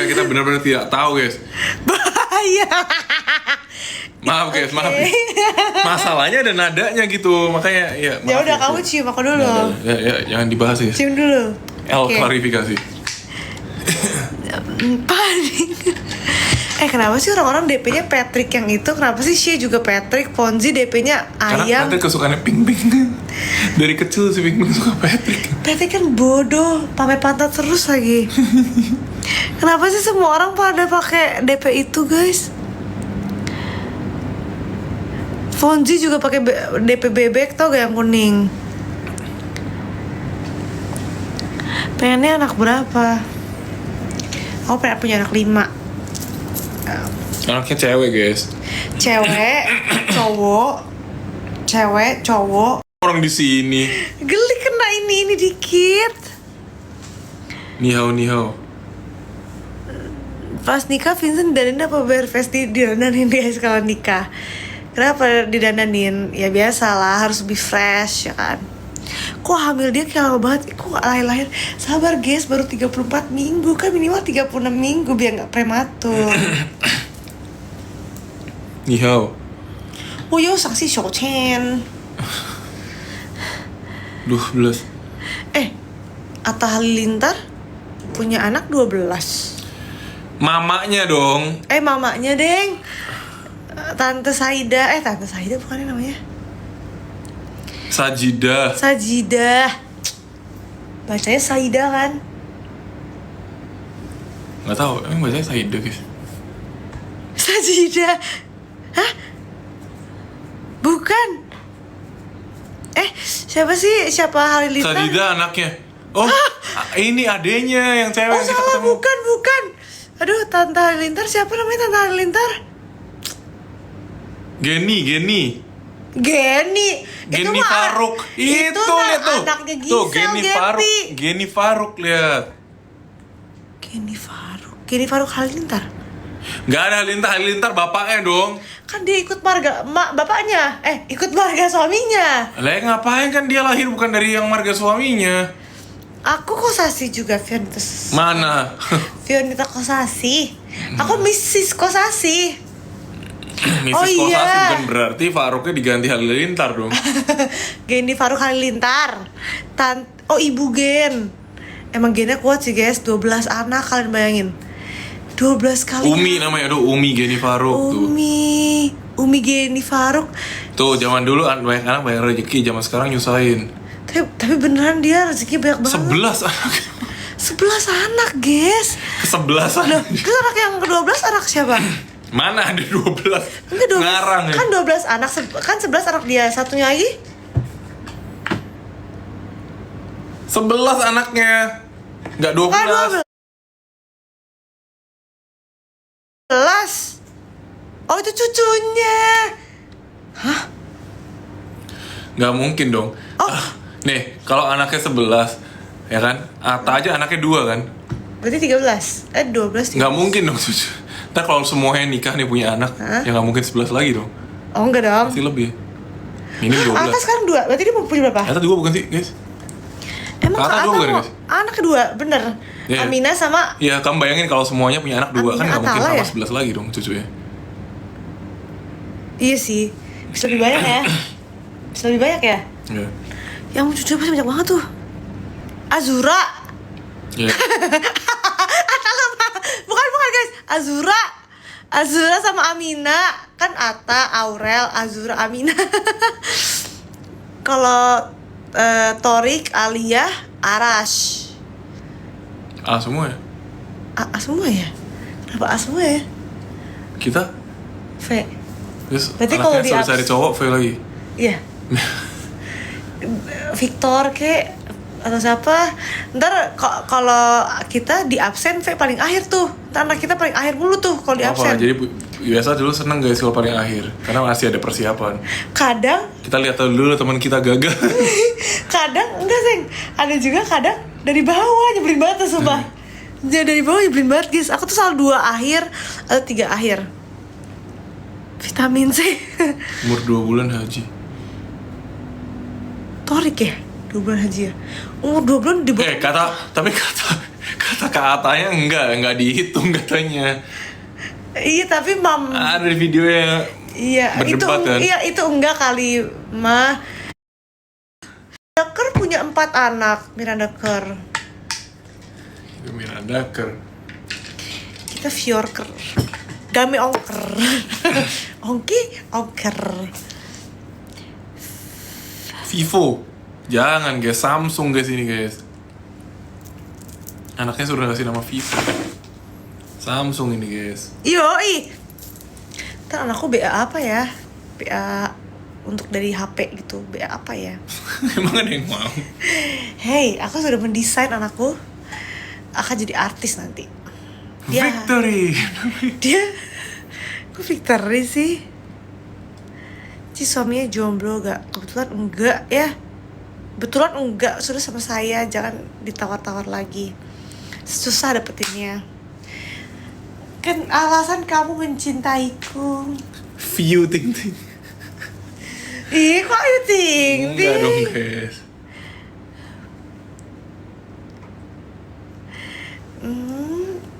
kita benar-benar tidak tahu, guys. Bahaya. Maaf guys. Masalahnya ada nadanya gitu, makanya ya. Ya udah kamu cium aku dulu. Ya, jangan dibahas ya. Cium dulu. Klarifikasi. Panik. Kenapa sih orang-orang DP-nya Patrick yang itu? Kenapa sih Shea juga Patrick, Fonzi DP-nya ayam? Karena Patrick kesukaannya Ping-Ping kan. Dari kecil si Ping-Ping suka Patrick. Patrick kan bodoh, pakai pantat terus lagi. Kenapa sih semua orang pada pakai DP itu, guys? Fonzi juga pakai DP bebek, tau gak yang kuning? Pengennya anak berapa? Aku pengen punya anak 5. Anaknya cewek, guys. Cewek, cowok. Orang di sini. Geli kena ini dikit. Nihau. Pas nikah Vincent dandanin apa bare face didandanin guys kalau nikah. Kenapa didandanin? Ya biasalah, harus lebih fresh ya kan. Kok hamil dia kayak lama banget? Kok lahir? Sabar guys, baru 34 minggu. Kan minimal 36 minggu biar gak prematur. Nihau. Oh yo, saksi Shou-chen. Duh, belas. Atta Halilintar punya anak 12. Mamanya dong. Mamanya deng. Tante Saida bukannya namanya? Sajidah. Bacanya Saida kan? Nggak tahu, emang bacanya Saida guys. Sajidah. Hah? Bukan. Siapa Halilintar? Sajidah anaknya. Oh, ini adenya yang cewek. Oh salah, bukan. Aduh, Tante Halilintar siapa namanya Tante Halilintar? Geni Faruk. Itu lihat tuh. Anaknya Gisel, tuh Geni Faruk lihat. Geni Faruk Halilintar. Gak ada Halilintar bapaknya dong. Kan dia ikut marga bapaknya. Ikut marga suaminya. Lah ngapain, kan dia lahir bukan dari yang marga suaminya. Aku Kosasi juga, Fionita. Mana? Fionita Kosasi. Aku Mrs. Kosasi. Mrs. Kosasi bukan berarti Faruknya diganti Halilintar dong. Geni Faruk Halilintar. Ibu Gen. Emang gennya kuat sih guys, 12 anak kalian bayangin. 12 kali. Umi namanya, Umi Geni Faruk tuh. Umi Geni Faruk. Tuh zaman dulu banyak anak banyak rezeki, zaman sekarang nyusahin. Tapi beneran dia rezeki banyak banget. 11 anak. 11 anak guys. Ke-11 anak. Terus anak yang ke-12 anak siapa? Mana ada 12? Ngarang ya. Kan 12 anak, kan 11 anak dia, satunya lagi 11 anaknya. Enggak 12. 11. Oh itu cucunya. Hah? Nggak mungkin dong. Nih, kalau anaknya 11, ya kan? Atta aja anaknya 2 kan? Berarti 13. 12. Nggak mungkin dong cucu. Ntar kalau semuanya nikah nih punya anak, ya nggak mungkin 11 lagi dong. Oh enggak dong. Pasti lebih. Minim 12. Atta sekarang 2. Berarti dia mau punya berapa? Atta 2 bukan sih, guys? Emang Atta bukan, mau guys? anak kedua, bener. Yeah. Amina sama. Ya, kamu bayangin kalau semuanya punya anak 2 kan nggak mungkin Atala sama 11 lagi dong cucunya. Iya sih. Bisa lebih banyak ya. Bisa lebih banyak ya. Iya. Yang muncul pasti banyak banget tuh. Azura. Ya. Bukan guys, Azura sama Amina. Kan Atta, Aurel, Azura, Amina. Kalau Torik, Alia, Arash. A semua ya? A semua ya? Kenapa A semua ya? Kita? V. Terus Berarti kalau anaknya di cari cowok V lagi? Iya. Victor kek atau siapa? Ntar kalau kita di absen V paling akhir tuh. Ntar anak kita paling akhir mulu tuh kalau di absen. Jadi biasa dulu seneng guys kalau paling akhir karena masih ada persiapan. Kadang Kita lihat dulu teman kita gagal. kadang enggak sih. Ada juga kadang dari bawah nyebelin banget tuh sumpah. Jadi dari bawah nyebelin banget guys. Aku tuh selalu 2 akhir atau 3 akhir. Vitamin C. Umur 2 bulan haji. Torik ya? 2 bulan haji ya? Umur 2 bulan di bawah. Tapi kata katanya enggak dihitung katanya. Iya tapi Ada di video yang iya itu berdebat kan? iya itu enggak kali mah. Deker punya 4 anak, Miranda Kerr. Itu Miranda Kerr. Kita Fjorker. Game Ongker. Ongker. Vivo. Jangan guys, Samsung guys ini guys. Anaknya sudah kasih nama Vivo. Samsung ini guys. Yoi. Ntar anakku BA apa ya? BA untuk dari HP gitu. BA apa ya? Emang ada yang mau? Hey, aku sudah mendesain anakku akan jadi artis nanti. Victory. Kok Victory sih? Suaminya jomblo gak? Kebetulan enggak ya. Betulan enggak, sudah sama saya. Jangan ditawar-tawar lagi. Susah dapetinnya. Kan alasan kamu mencintaiku. View ting. Ih, kok ayu ting? Enggak dong guys.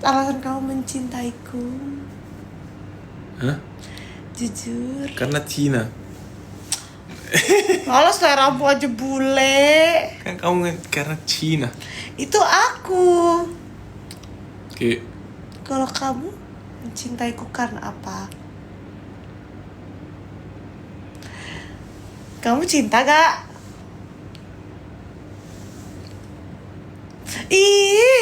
Alasan kamu mencintaiku. Hah? Jujur. Karena Cina. Kalau seleramu aja bule. Kan kamu karena Cina. Itu aku. Oke. Kalau kamu mencintaiku karena apa? Kamu cinta gak? Ih,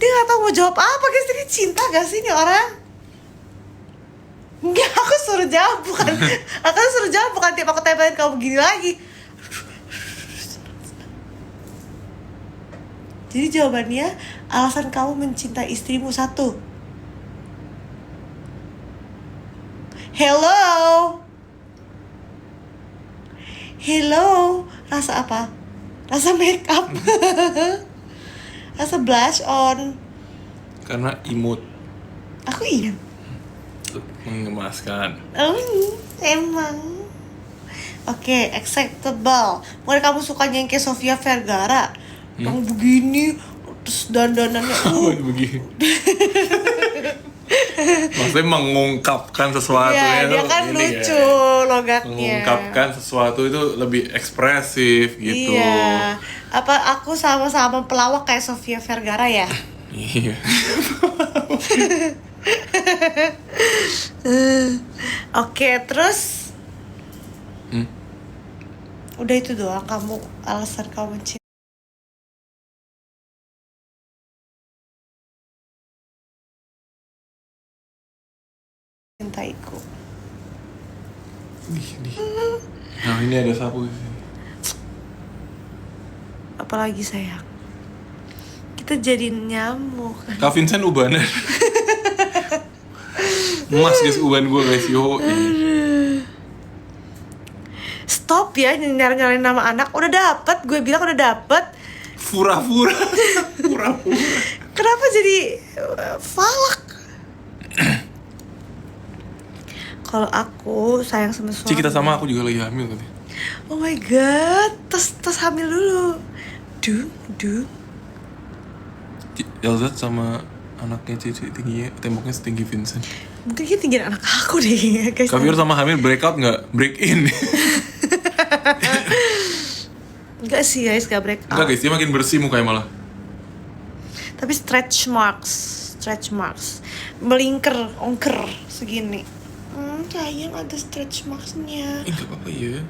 dia gak tahu mau jawab apa guys. Dia cinta gak sih ini orang? Enggak, aku suruh jawab bukan. Aku suruh jawab bukan tiap aku tempelin kamu begini lagi. Jadi jawabannya, alasan kamu mencintai istrimu 1. Hello, rasa apa? Rasa make up. Rasa blush on. Karena imut. Aku ingat. Mengemaskan. Emang. Oke, acceptable. Mungkin kamu sukanya yang kayak Sofia Vergara. Yang begini, terus dandanannya. Begini. Maksudnya mengungkapkan sesuatu Ya, dia tuh kan ini lucu ya. logatnya. Mengungkapkan sesuatu itu lebih ekspresif gitu. Iya. Apa aku sama-sama pelawak kayak Sofia Vergara ya? Iya. Oke, terus Hmm? udah itu doang kamu alasan kamu mencintaiku. Nah ini ada sapu di sini. Apalagi sayang, kita jadi nyamuk. Kak Vincent ubanan. Emas guys uban gue guys yo. Stop ya nyari-nyari nama anak. Udah dapet, gue bilang udah dapet. Pura-pura. Kenapa jadi falak? Kalau aku sayang sama suami. Ci kita sama, aku juga lagi hamil tadi. Oh my god, tes hamil dulu. Duh. Elza sama anaknya Cici tingginya temboknya setinggi Vincent. Mungkin dia tinggi anak aku deh guys. Kak Fior sama hamil breakout nggak? Break in. Enggak sih guys, gak break out. Enggak guys, dia makin bersih mukanya malah. Tapi stretch marks, melingkar, ongker segini. Sayang ada stretch marksnya. Enggak apa-apa ya.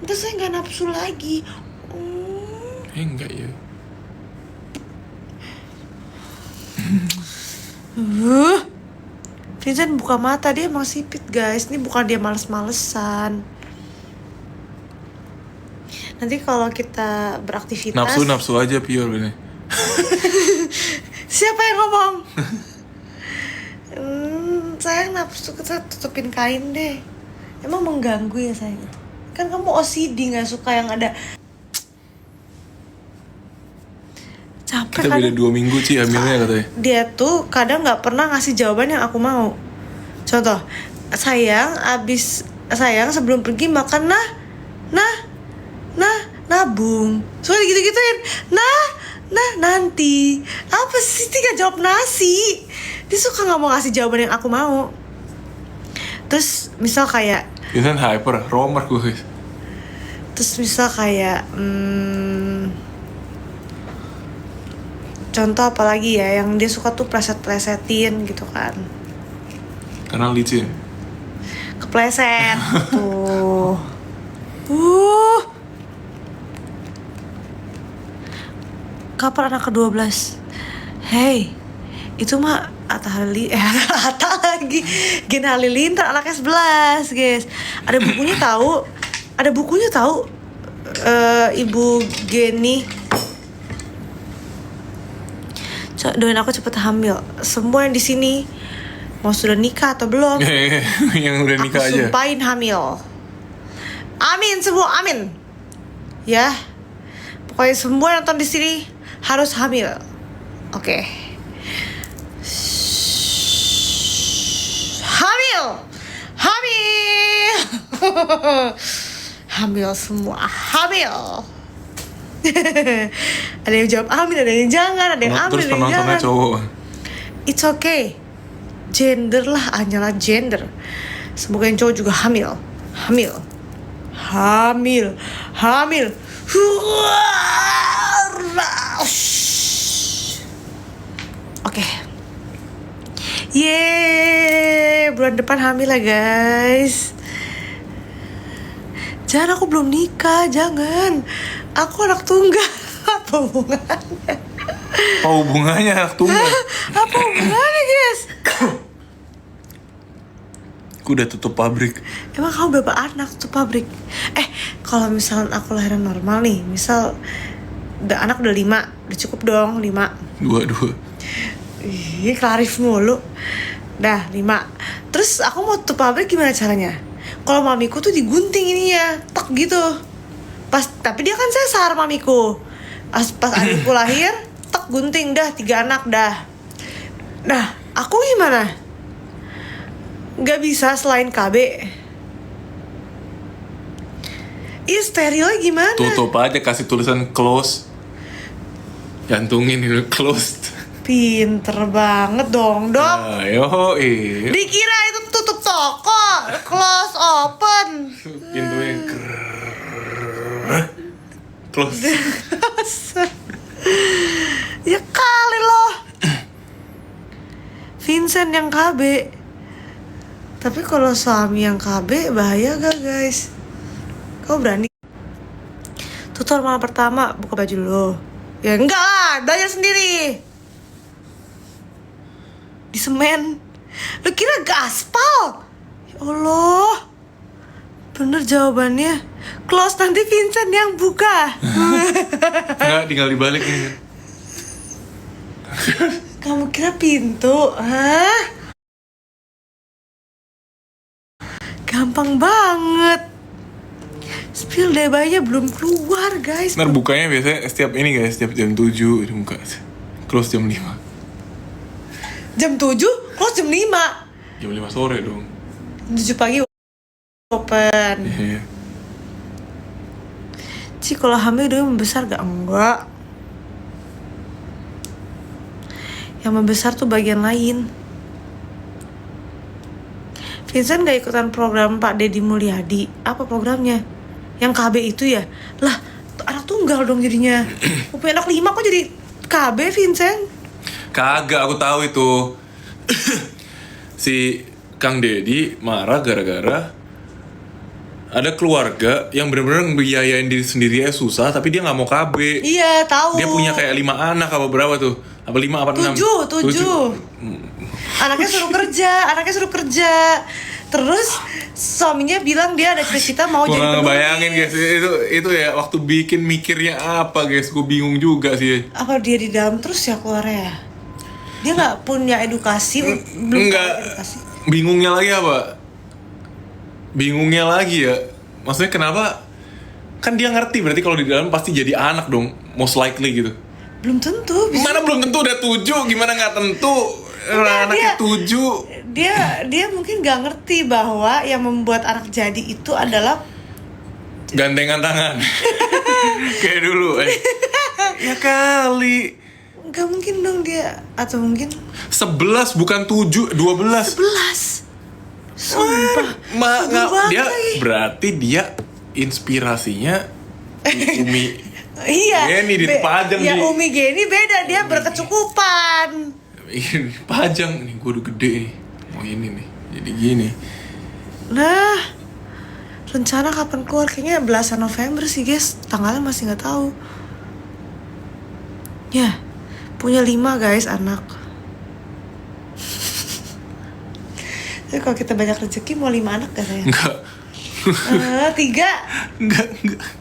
Udah saya nggak nafsu lagi. Enggak ya. Vincent buka mata, dia emang sipit guys. Ini bukan dia males-malesan. Nanti kalau kita beraktivitas, Nafsu aja pure ini. siapa yang ngomong? Sayang nafsu, kita tutupin kain deh. Emang mengganggu ya sayang? Kan kamu OCD, gak suka yang ada. Capek Kita kan? beda 2 minggu Ci hamilnya katanya. Dia tuh kadang gak pernah ngasih jawaban yang aku mau. Contoh, sayang sebelum pergi makan nabung. Soalnya gitu-gituin. Nanti. Apa sih, gak jawab nasi. Dia suka gak mau ngasih jawaban yang aku mau. Terus misal kayak Vincent hyper, romer gue guys. Terus misal kayak contoh apalagi ya, yang dia suka tuh pleset-plesetin gitu kan. Karena licin. Kepleset tuh. Kapan anak ke-12? Hey, itu mah Atta lagi. Gen Halilintar anaknya 11 guys. Ada bukunya tahu. Ibu Geni. Doain aku cepet hamil. Semua yang di sini mau sudah nikah atau belum? Yang udah nikah aku aja. Sumpahin hamil. Amin semua, amin. Ya. Pokoknya semua yang nonton di sini harus hamil. Oke. Hamil. Hamil semua, hamil. Ada yang jawab amin, ada yang jangan, ada yang amin, Terus ada yang penontonnya jangan. cowok. It's okay. Gender lah, hanyalah gender. Semoga yang cowok juga hamil. Oke. Yeay, bulan depan hamil lah guys. Jangan, aku belum nikah, jangan. Aku anak tunggal. Apa hubungannya? Oh, hubungannya anak tunggal. Apa hubungannya guys? Aku udah tutup pabrik. Emang kamu berapa anak tuh pabrik? Kalau misalnya aku lahiran normal nih, misal anak udah 5, udah cukup dong 5. 2. Ih, Clarif mulu. Dah 5. Terus aku mau tutup pabrik gimana caranya? Kalau mamiku tuh digunting ininya, tek gitu. Tapi dia kan sesar mamiku. Pas adikku lahir, tek gunting dah 3 anak dah. Nah, aku gimana? Gak bisa selain KB. Iya, sterilnya gimana? Tutup aja, kasih tulisan close. Gantungin ini closed. Pinter banget dong, Dok. Ayo, Dikira itu tutup toko, close open. pintunya close. Ya kali loh. Vincent yang KB. Tapi kalau suami yang KB bahaya gak guys? Kau berani? Tutor malam pertama buka baju dulu. Ya enggak lah, belajar sendiri. Di semen. Lu kira gaspal? Ya Allah. Bener jawabannya. Close, nanti Vincent yang buka. Enggak, tinggal dibalik nih. Kamu kira pintu? Hah? Gampang banget. Spill deh, bayinya belum keluar guys. Ntar bukanya biasanya setiap ini guys, setiap jam 7 itu buka. Close jam 5. Jam 7, close jam 5. Jam 5 sore dong. 7 pagi open. Iya. Ci, kalau hamil dia membesar gak? Enggak. Yang membesar tuh bagian lain. Vincent gak ikutan program Pak Deddy Mulyadi. Apa programnya? Yang KB itu ya? Lah, tunggal dong jadinya. Mau punya anak 5 kok jadi KB, Vincent? Kagak, aku tahu itu. Si Kang Deddy marah gara-gara ada keluarga yang benar-benar ngebiayain diri sendiri susah, tapi dia nggak mau KB. Iya, tahu. Dia punya kayak 5 anak apa berapa tuh? Apa 5 apa 6? 7. Anaknya suruh kerja. Terus suaminya bilang dia ada cita-cita mau Gue jadi nggak penulis. ngebayangin guys, itu ya waktu bikin mikirnya apa guys, gue bingung juga sih. Apa dia di dalam terus ya keluarnya? Dia nggak punya edukasi, belum Enggak, punya edukasi. Bingungnya lagi ya, maksudnya kenapa? Kan dia ngerti berarti kalau di dalam pasti jadi anak dong, most likely gitu. Belum tentu. Gimana belum tentu udah 7, gimana nggak tentu? Anaknya 7. Dia mungkin nggak ngerti bahwa yang membuat anak jadi itu adalah Gandengan tangan. Kayak dulu ya kali. nggak mungkin dong dia, atau mungkin 11 bukan 7, 12. 11. Sumpah. Dia berarti dia inspirasinya Umi. Iya. Geni dipajang ya, di. Umi Geni beda, dia berkecukupan. Pajang nih, gue udah gede nih. Mau ini nih, jadi gini. Nah, rencana kapan keluar? Kayaknya belasan November sih guys. Tanggalnya masih nggak tahu. Ya, punya 5 guys anak. Tapi kalau kita banyak rezeki mau 5 anak gak saya? Enggak. 3? Enggak.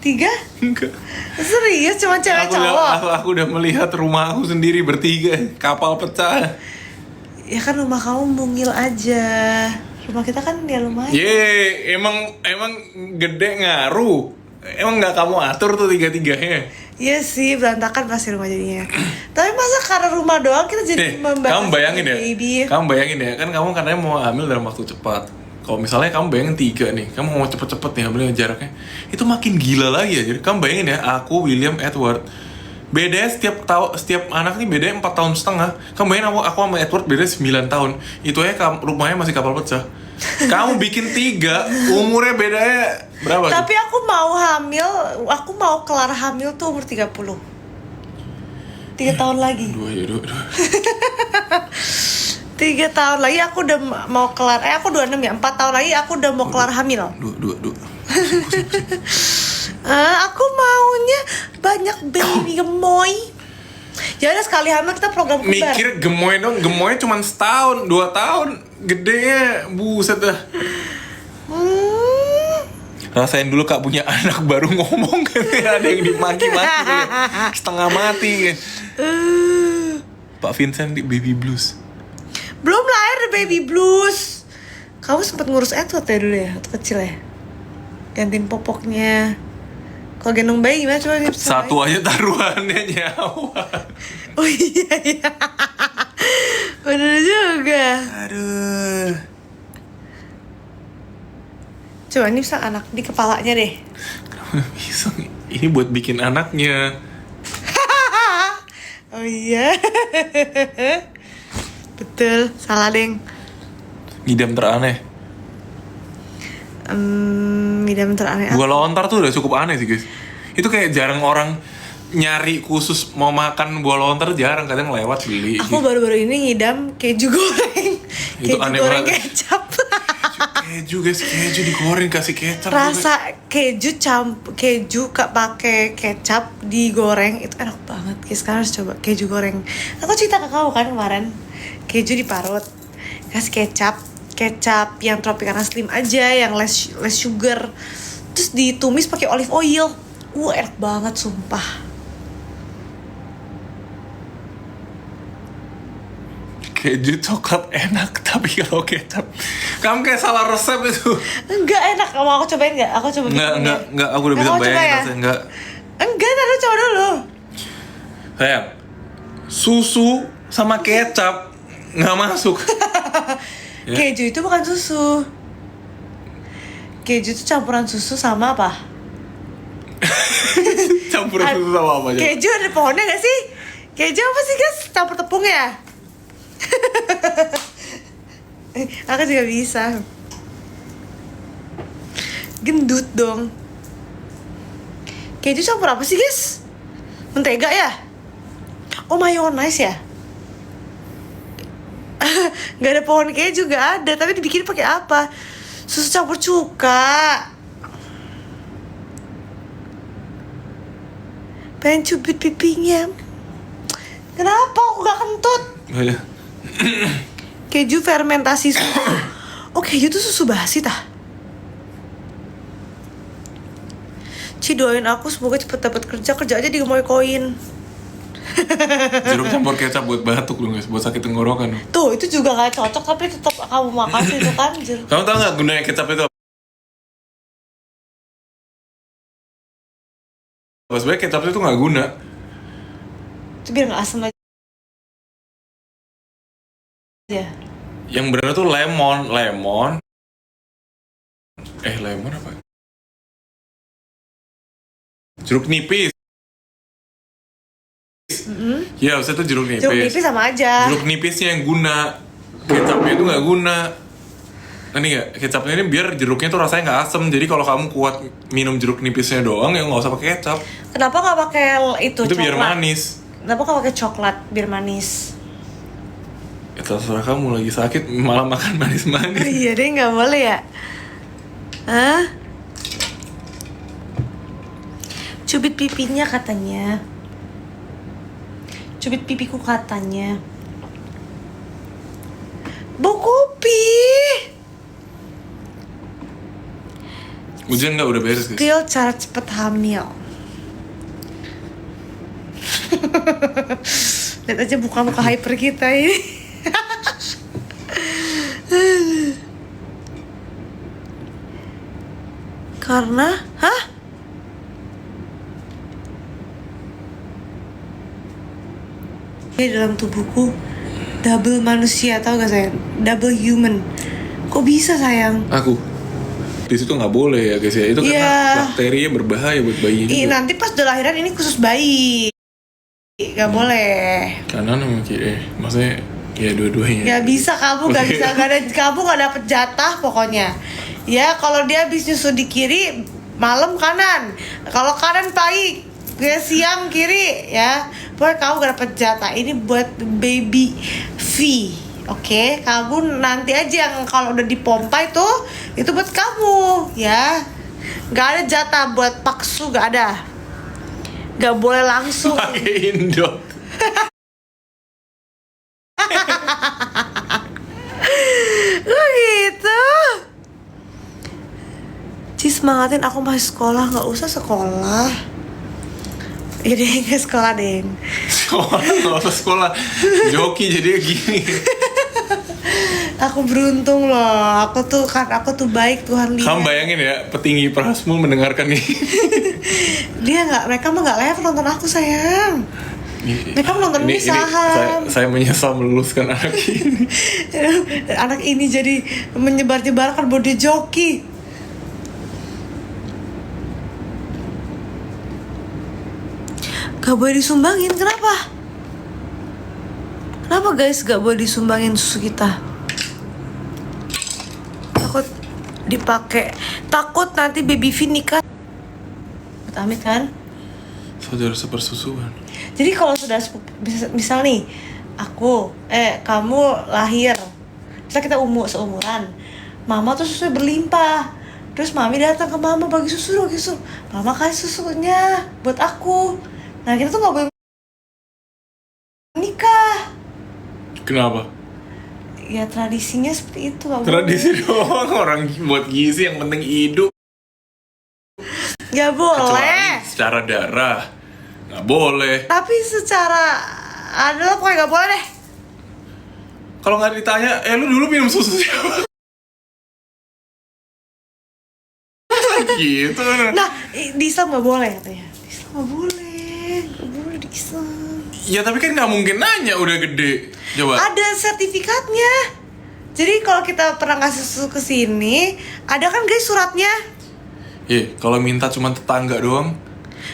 3? Enggak. Serius cuma cewek cowok? Aku udah melihat rumah aku sendiri bertiga, kapal pecah. Ya kan rumah kamu mungil aja. Rumah kita kan ya lumayan. Emang gede ngaruh. Emang nggak kamu atur tuh 3-3-nya? Iya sih, berantakan pasti rumah jadinya. Tapi masa karena rumah doang kita jadi kamu bayangin ya, baby. Kamu bayangin ya, kan kamu katanya mau hamil dalam waktu cepat. Kalau misalnya kamu bayangin 3 nih, kamu mau cepet-cepet nih hamilnya jaraknya, itu makin gila lagi ya. Jadi kamu bayangin ya, aku, William, Edward, bedanya setiap anak nih bedanya 4,5 tahun. Kamu bayangin aku sama Edward bedanya 9 tahun. Itu aja rumahnya masih kapal pecah. Kamu bikin 3, umurnya bedanya berapa? Tapi aku mau kelar hamil tuh umur 30. 3 tahun lagi. 2. 3 tahun lagi aku udah mau kelar. Aku 26 ya. 4 tahun lagi aku udah mau kelar hamil. 2. Aku maunya banyak baby gemoy. Ya udah sekali hamil kita program kembar. Mikir gemoy dong, gemoy cuma setahun, 2 tahun. Gedenya, buset dah. Rasain dulu Kak punya anak baru ngomong kan ada yang dimaki-maki ya. Setengah mati kan. Pak Vincent di baby blues. Belum lahir the baby blues. Kamu sempat ngurus Edward ya dulu ya, waktu kecil ya? Gantiin popoknya. Kalau gendong bayi gimana coba? Satu aja taruhannya nyawa. Oh iya. Bener juga. Aduh. Coba ini bisa anak di kepalanya deh. Kenapa bisa? Ini buat bikin anaknya. Oh iya. Betul, salah deng. Ngidam teraneh. Ngidam teraneh. Buah lontar tuh udah cukup aneh sih guys. Itu kayak jarang orang nyari khusus mau makan buah lontar, jarang, kadang lewat beli. Aku baru-baru ini ngidam keju goreng. Itu keju aneh goreng banget. kecap. Keju guys, keju digoreng kasih kecap. Rasa keju pakai kecap digoreng itu enak banget guys. Sekarang harus coba keju goreng. Aku cerita ke kamu kan kemarin, keju diparut, kasih kecap yang Tropicana Slim aja, yang less sugar, terus ditumis pakai olive oil. Enak banget sumpah. Keju coklat enak, tapi kalau kecap kamu kayak salah resep itu. Enggak enak, mau aku cobain nggak? Aku coba. Enggak, aku udah bisa bayangin rasanya. Enggak, taruh coba dulu. Sayang, susu sama kecap nggak masuk. Ya. Keju itu bukan susu. Keju itu campuran susu sama apa? Campuran susu sama apa aja? Keju ada pohonnya nggak sih? Keju apa sih guys? Campur tepung ya? Aku juga bisa. Gendut dong. Keju campur apa sih guys? Mentega ya? Oh mayonaise ya? Gak ada pohon keju, gak ada. Tapi dibikin pakai apa? Susu campur cuka. Pengen cubit pipinya. Kenapa aku gak kentut? Oh ya. Keju fermentasi susu. Oh keju tuh susu basi tah? Ci doain aku semoga cepet dapat kerja aja di Gemoy Koin. Jeruk campur kecap buat batuk lu guys, buat sakit tenggorokan. Tuh itu juga gak cocok tapi tetap kamu makan sih itu kan jeruk. Kamu tahu nggak gunanya kecap itu? Sebenarnya kecap itu nggak guna. Itu biar gak asem aja. Yang benar tuh lemon. Lemon apa? Jeruk nipis. Iya, harusnya tuh jeruk nipis. Jeruk nipis sama aja. Jeruk nipisnya yang guna. Kecapnya itu nggak guna. Ini nggak, kecapnya ini biar jeruknya tuh rasanya nggak asem. Jadi kalau kamu kuat minum jeruk nipisnya doang, ya nggak usah pakai kecap. Kenapa nggak pakai itu Itu coklat? biar manis. Kenapa nggak pakai coklat biar manis? Ya terserah kamu, lagi sakit malah makan manis-manis. Iya deh nggak boleh ya. Hah? Cubit pipinya katanya. Cubit pipiku katanya. Bau kopi. Ujian nggak udah beres guys? Skill cara cepet hamil. Lihat aja muka-muka hyper kita ini. Karena, di dalam tubuhku double manusia, tau gak sayang? Double human. Kok bisa sayang? Aku di situ nggak boleh ya guys ya, itu karena bakterinya berbahaya buat bayi juga. Nanti pas udah lahiran ini khusus bayi, nggak boleh. Kanan sama kiri, maksudnya ya dua-duanya. Gak bisa, kamu gak bisa, kamu gak dapet jatah pokoknya. Ya kalau dia habis nyusu di kiri, malam kanan. Kalau kanan pagi, siang kiri, ya. Pokoknya kamu gak dapet jatah. Ini buat baby V. Oke, kamu nanti aja yang kalau udah dipompa itu buat kamu, ya. Gak ada jatah buat paksu, gak ada. Gak boleh langsung. Pakai Indo. Kok gitu? Ci semangatin aku masih sekolah, gak usah sekolah. Ya deh, gak sekolah deh. Sekolah nggak usah sekolah, joki jadi gini. Aku beruntung loh, aku tuh baik, Tuhan lihat. Kamu bayangin ya, petinggi Prasmul mendengarkan ini. Mereka mah nggak level nonton aku sayang. Mereka menonton ini saham. Saya menyesal meluluskan anak ini. Anak ini jadi menyebar-nyebarkan body joki. Gak boleh disumbangin, kenapa? Kenapa guys gak boleh disumbangin susu kita? Takut dipakai, takut nanti baby V nikah. Amit kan? Saudara sepersusuan. Jadi kalau sudah misal nih, kamu lahir, misal kita seumuran, mama tuh susunya berlimpah, terus mami datang ke mama bagi susu, mama kasih susunya buat aku. Nah kita tuh nggak boleh nikah. Kenapa? Ya tradisinya seperti itu. Tradisi doang, orang buat gizi yang penting hidup. Gak boleh. Kecuali secara darah nggak boleh. Tapi secara adalah pokoknya nggak boleh deh. Kalau nggak ditanya, lu dulu minum susu siapa? Gitu. Nah di Islam nggak boleh katanya. Di Islam nggak boleh di Islam. Ya tapi kan nggak mungkin nanya udah gede. Coba. Ada sertifikatnya. Jadi kalau kita pernah ngasih susu ke sini, ada kan guys suratnya. Kalau minta cuma tetangga doang.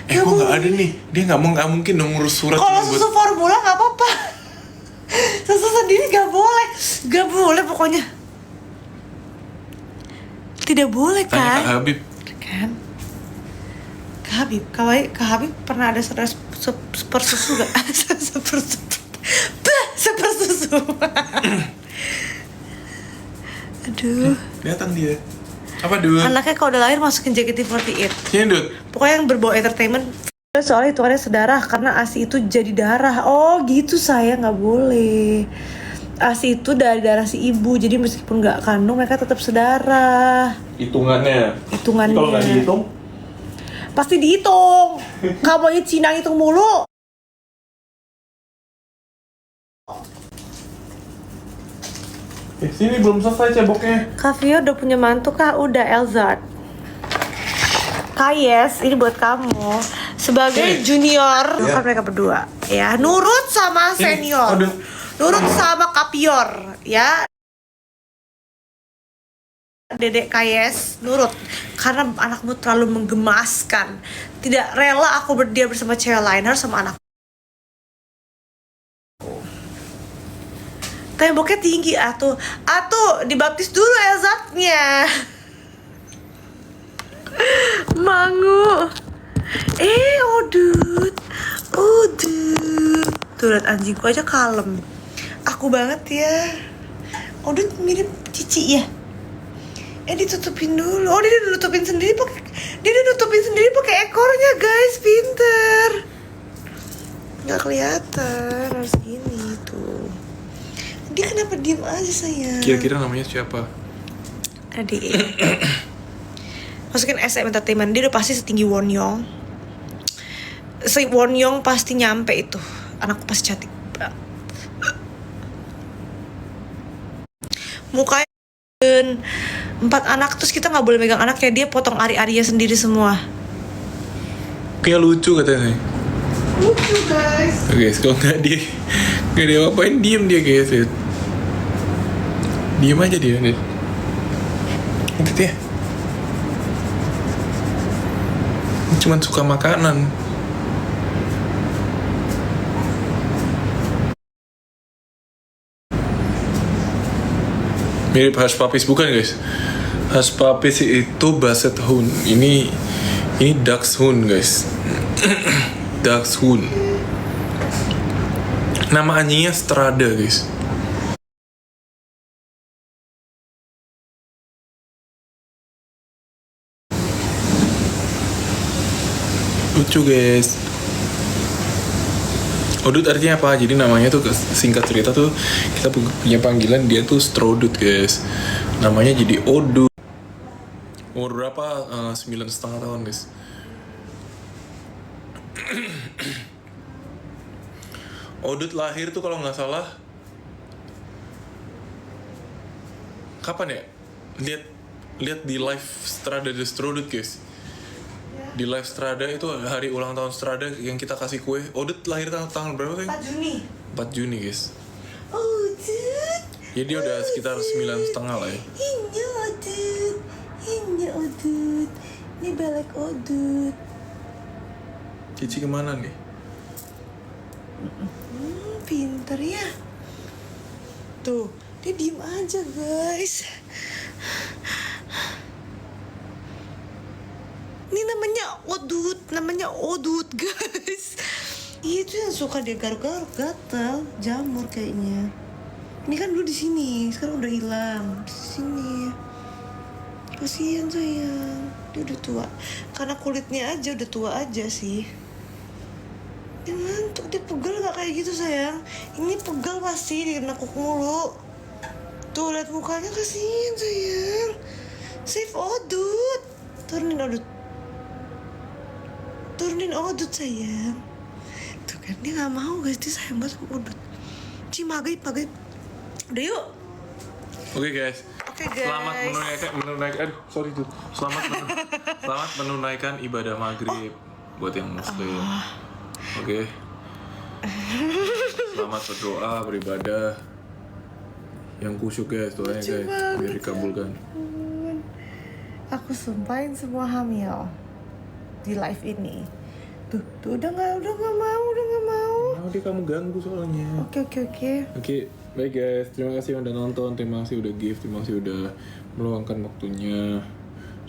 Kok nggak ada nih? Dia nggak mungkin dong ngurus surat. Kalau susu formula nggak apa-apa. Susu sendiri nggak boleh pokoknya. Tidak boleh Tanya kan? Kak Habib. Kan? Kak Habib pernah ada sepersusu gak? Sepersusu. Aduh. Datang dia. Apa Dut? Anaknya kalau udah lahir masukin JKT48. Sini Dut. Pokoknya yang berbau entertainment. Soalnya hitungannya sedarah karena ASI itu jadi darah. Oh gitu, saya nggak boleh. ASI itu dari darah si ibu, jadi meskipun nggak kandung mereka tetap sedarah. Hitungannya. Kalau nggak dihitung? Pasti dihitung. Kamu aja Cina hitung mulu. Sini belum selesai ceboknya. Kak Vio udah punya mantu kah? Udah, Elzad. Kak Yes, ini buat kamu. Sebagai junior, kan mereka berdua, ya. Nurut sama senior. Nurut sama Kapior, ya. Dedek Kayes, nurut. Karena anakmu terlalu menggemaskan. Tidak rela aku berdia bersama cewek lain, harus sama anak. Temboknya tinggi, Atuh dibaptis dulu Elzadnya. Mangu. Odut. Tuh liat anjingku aja kalem. Aku banget ya. Odut mirip Cici ya. Ditutupin dulu. Oh, dia udah nutupin sendiri pakai ekornya, guys. Pinter. Nggak kelihatan, harus gini tuh. Dia kenapa diem aja, sayang? Kira-kira namanya siapa? Adik. Masukin SM Entertainment. Dia udah pasti setinggi Wonyong. Wonyong pasti nyampe itu. Anakku pasti cantik. Mukanya 4 anak, terus kita nggak boleh megang anaknya. Dia potong ari-arinya sendiri semua. Kayak lucu katanya. Lucu, guys. Guys, kalau nggak dia apain, diem dia guys. Diem aja dia. Gitu ya. Cuman suka makanan. Mirip Hush Puppies bukan guys? Hush Puppies itu Basset Hound. Ini Dachshund guys. Dachshund. Nama anjingnya Strada guys. Lucu guys. Odut artinya apa? Jadi namanya tuh singkat cerita tuh kita punya panggilan dia tuh Strodut guys. Namanya jadi Odut. Umur berapa? 9,5 tahun guys. Odut lahir tuh kalau nggak salah kapan ya? Lihat di live Strada The Strodut guys. Di live Strada itu hari ulang tahun Strada yang kita kasih kue. Odut lahir tanggal berapa sih? 4 Juni. 4 Juni guys. Odut. Ya dia udah sekitar 9,5 lah ya. Ini Odut. Ini belek Odut. Cici kemana nih? Pinter ya. Tuh, dia diem aja guys. Ini namanya Odut guys. Itu yang suka dia garuk-garuk, gatal, jamur kayaknya. Ini kan dulu di sini, sekarang udah hilang. Di sini. Kasihan sayang, dia udah tua. Karena kulitnya aja udah tua aja sih. Dia ngantuk, dia pegal gak kayak gitu sayang. Ini pegal pasti, dia nekuk mulu. Tuh lihat mukanya, kasihan sayang. Save Odut. Turunin Odut sayang. Tuh kan dia gak mau guys, dia sayang banget sama Odut. Maghrib. Udah yuk. Oke guys. Guys. Selamat menunaikan ibadah maghrib buat yang muslim. Oke. Selamat berdoa, beribadah. Yang khusyuk guys, doanya guys, biar dikabulkan. Aku sumpahin semua hamil di live ini. Tuh udah nggak mau. Nanti kamu ganggu soalnya. Oke, baik guys, terima kasih yang udah nonton, terima kasih udah give, terima kasih udah meluangkan waktunya.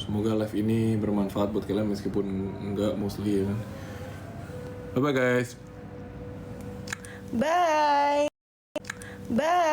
Semoga live ini bermanfaat buat kalian meskipun enggak mostly ya kan. Bye bye guys. Bye. Bye.